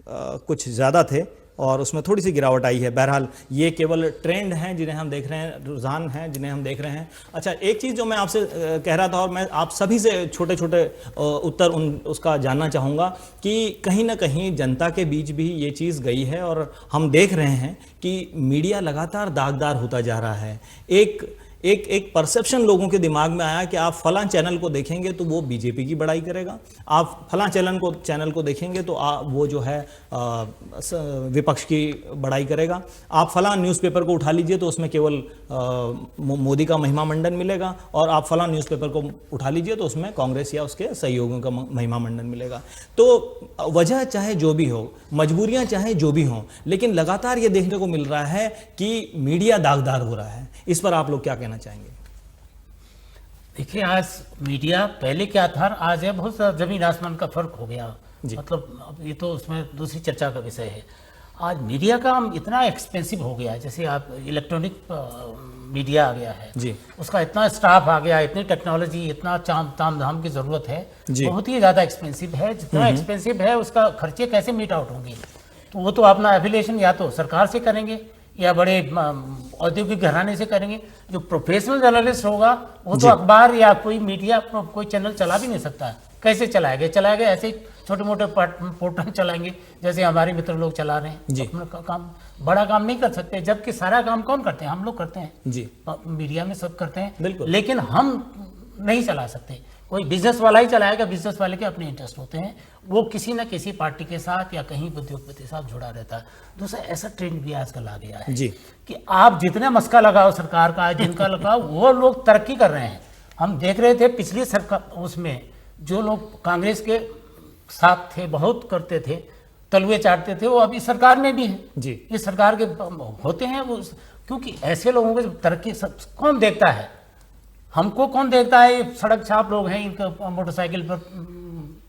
कुछ ज़्यादा थे, और उसमें थोड़ी सी गिरावट आई है। बहरहाल ये केवल ट्रेंड हैं जिन्हें हम देख रहे हैं, रुझान हैं जिन्हें हम देख रहे हैं। अच्छा, एक चीज़ जो मैं आपसे कह रहा था, और मैं आप सभी से छोटे छोटे उत्तर उसका जानना चाहूँगा, कि कहीं ना कहीं जनता के बीच भी ये चीज़ गई है, और हम देख रहे हैं कि मीडिया लगातार दागदार होता जा रहा है। एक परसेप्शन लोगों के दिमाग में आया कि आप फलां चैनल को देखेंगे तो वो बीजेपी की बड़ाई करेगा, आप फलां चैनल को देखेंगे तो वो जो है विपक्ष की बड़ाई करेगा, आप फलां न्यूज़पेपर को उठा लीजिए तो उसमें केवल मोदी का महिमा मंडन मिलेगा, और आप फलां न्यूज़पेपर को उठा लीजिए तो उसमें कांग्रेस या उसके सहयोगियों का महिमा मंडन मिलेगा। तो वजह चाहे जो भी हो, मजबूरियां चाहे जो भी हों, लेकिन लगातार ये देखने को मिल रहा है कि मीडिया दागदार हो रहा है। इस पर आप लोग क्या कहना चाहेंगे? देखिए, आज मीडिया पहले क्या था, आज है बहुत सा जमीन आसमान का फर्क हो गया। मतलब अब ये तो उसमें दूसरी चर्चा का विषय है। आज मीडिया का इतना एक्सपेंसिव हो गया है, जैसे आप इलेक्ट्रॉनिक मीडिया आ गया है जी, उसका इतना स्टाफ आ गया, इतनी टेक्नोलॉजी, इतना ताम झाम की जरूरत है, बहुत ही ज़्यादा एक्सपेंसिव है। जितना एक्सपेंसिव है उसका खर्चे कैसे मीट आउट होंगे? तो वो तो अपना एफिलिएशन या तो सरकार से करेंगे या बड़े औद्योगिक घराने से करेंगे। जो प्रोफेशनल जर्नलिस्ट होगा वो तो अखबार या कोई मीडिया कोई चैनल चला भी नहीं सकता। कैसे चलाएंगे? ऐसे छोटे मोटे पोर्टल चलाएंगे जैसे हमारे मित्र लोग चला रहे हैं। अपना काम, बड़ा काम नहीं कर सकते, जबकि सारा काम कौन करते हैं? हम लोग करते हैं जी, मीडिया में सब करते हैं, लेकिन हम नहीं चला सकते। कोई बिजनेस वाला ही चलाएगा, बिजनेस वाले के अपने इंटरेस्ट होते हैं, वो किसी न किसी पार्टी के साथ या कहीं उद्योगपति के साथ जुड़ा रहता है। दूसरा ऐसा ट्रेंड भी आजकल आ गया है जी, कि आप जितने मस्का लगाओ सरकार का, जिनका लगाओ, वो लोग तरक्की कर रहे हैं। हम देख रहे थे पिछली सरकार, उसमें जो लोग कांग्रेस के साथ थे, बहुत करते थे, तलुए चाटते थे, वो अभी सरकार में भी हैं जी। ये सरकार के होते हैं वो, क्योंकि ऐसे लोगों को तरक्की कौन देखता है? हमको कौन देखता है? सड़क छाप लोग हैं, इनका मोटरसाइकिल पर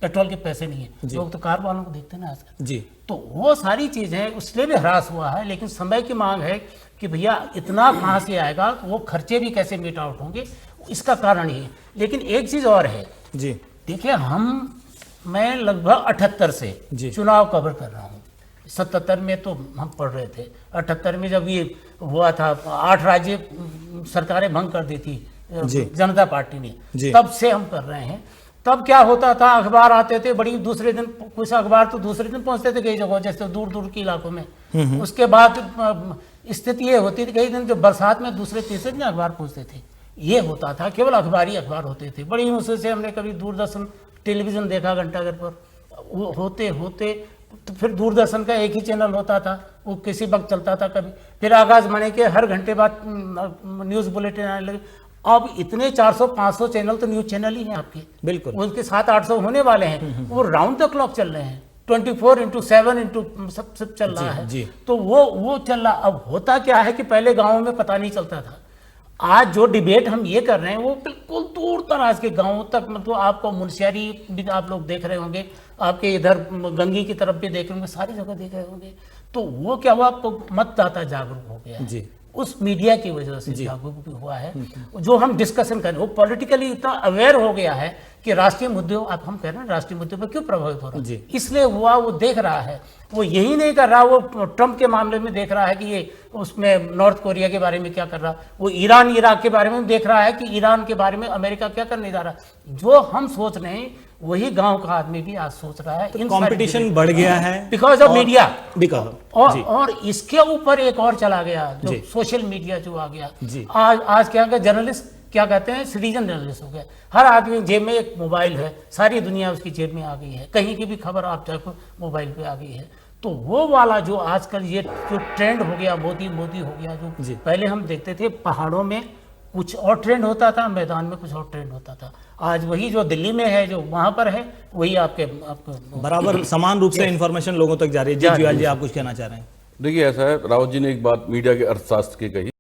पेट्रोल के पैसे नहीं है, लोग तो कार वालों को देखते हैं ना आजकल जी। तो वो सारी चीज़ें उसलिए भी ह्रास हुआ है, लेकिन समय की मांग है कि भैया इतना कहाँ से आएगा, वो खर्चे भी कैसे मीट आउट होंगे, इसका कारण ये। लेकिन एक चीज़ और है जी, देखिए मैं लगभग 78 से जी। चुनाव कवर कर रहा हूँ। 77 में तो हम पढ़ रहे थे, 78 में जब ये हुआ था 8 राज्य सरकारें भंग कर दी थी जी। जनता पार्टी जी। ने, तब से हम कर रहे हैं। तब क्या होता था, अखबार आते थे बड़ी, दूसरे दिन कुछ अखबार तो दूसरे दिन पहुंचते थे कई जगहों, जैसे दूर दूर के इलाकों में। उसके बाद स्थिति ये होती थी कई दिन जो बरसात में दूसरे तीसरे दिन अखबार पहुंचते थे। ये होता था, केवल अखबारी अखबार होते थे। बड़ी मुश्किल से हमने कभी दूरदर्शन टेलीविजन देखा घंटाघर पर, वो होते होते तो फिर दूरदर्शन का एक ही चैनल होता था, वो किसी वक्त चलता था कभी, फिर आकाशवाणी के हर घंटे बाद न्यूज़ बुलेटिन आने लगे। अब इतने 400-500 चैनल तो न्यूज़ चैनल ही हैं आपके, बिल्कुल। उनके 700-800 होने वाले हैं, वो राउंड द क्लॉक चल रहे हैं, 24/7 सब चल रहा है। जी। तो वो चल रहा। अब होता क्या है कि पहले गाँव में पता नहीं चलता था। आज जो डिबेट हम ये कर रहे हैं वो बिल्कुल दूर दराज के गांवों तक, मतलब आपको मुनस्यारी भी आप लोग देख रहे होंगे, आपके इधर गंगी की तरफ भी देख रहे होंगे, सारी जगह देख रहे होंगे। तो वो क्या हुआ, आपको मतदाता जागरूक हो गया है। जी। उस मीडिया की वजह से जागरूक भी हुआ है। जो हम डिस्कशन करें वो पॉलिटिकली इतना अवेयर हो गया है कि राष्ट्रीय मुद्दों, आप हम कह रहे हैं राष्ट्रीय मुद्दों पर क्यों प्रभावित हो रहा जी। है, इसलिए हुआ। वो देख रहा है, वो यही नहीं कर रहा, वो ट्रम्प के मामले में देख रहा है कि ये उसमें नॉर्थ कोरिया के बारे में क्या कर रहा, वो ईरान इराक के बारे में देख रहा है कि ईरान के बारे में अमेरिका क्या करने जा रहा है। जो हम सोच रहे हैं वही गांव का आदमी भी आज सोच रहा है। कंपटीशन बढ़ गया है बिकॉज ऑफ मीडिया। और इसके ऊपर एक और चला गया जो जी। सोशल मीडिया जो आ गया। जी। आज क्या है, जर्नलिस्ट क्या कहते हैं, सिटीजन जर्नलिस्ट हो गया। हर आदमी जेब में एक मोबाइल है, सारी दुनिया उसकी जेब में आ गई है, कहीं की भी खबर आप चाहे मोबाइल पे आ गई है। तो वो वाला जो आजकल ये जो ट्रेंड हो गया, मोदी मोदी हो गया, जो पहले हम देखते थे पहाड़ों में कुछ और ट्रेंड होता था, मैदान में कुछ और ट्रेंड होता था। आज वही जो दिल्ली में है, जो वहां पर है, वही आपको बराबर समान रूप से इंफॉर्मेशन लोगों तक जा रही है। जी जुयाल जी, आप कुछ कहना चाह रहे हैं? देखिए ऐसा है, रावत जी ने एक बात मीडिया के अर्थशास्त्र की कही।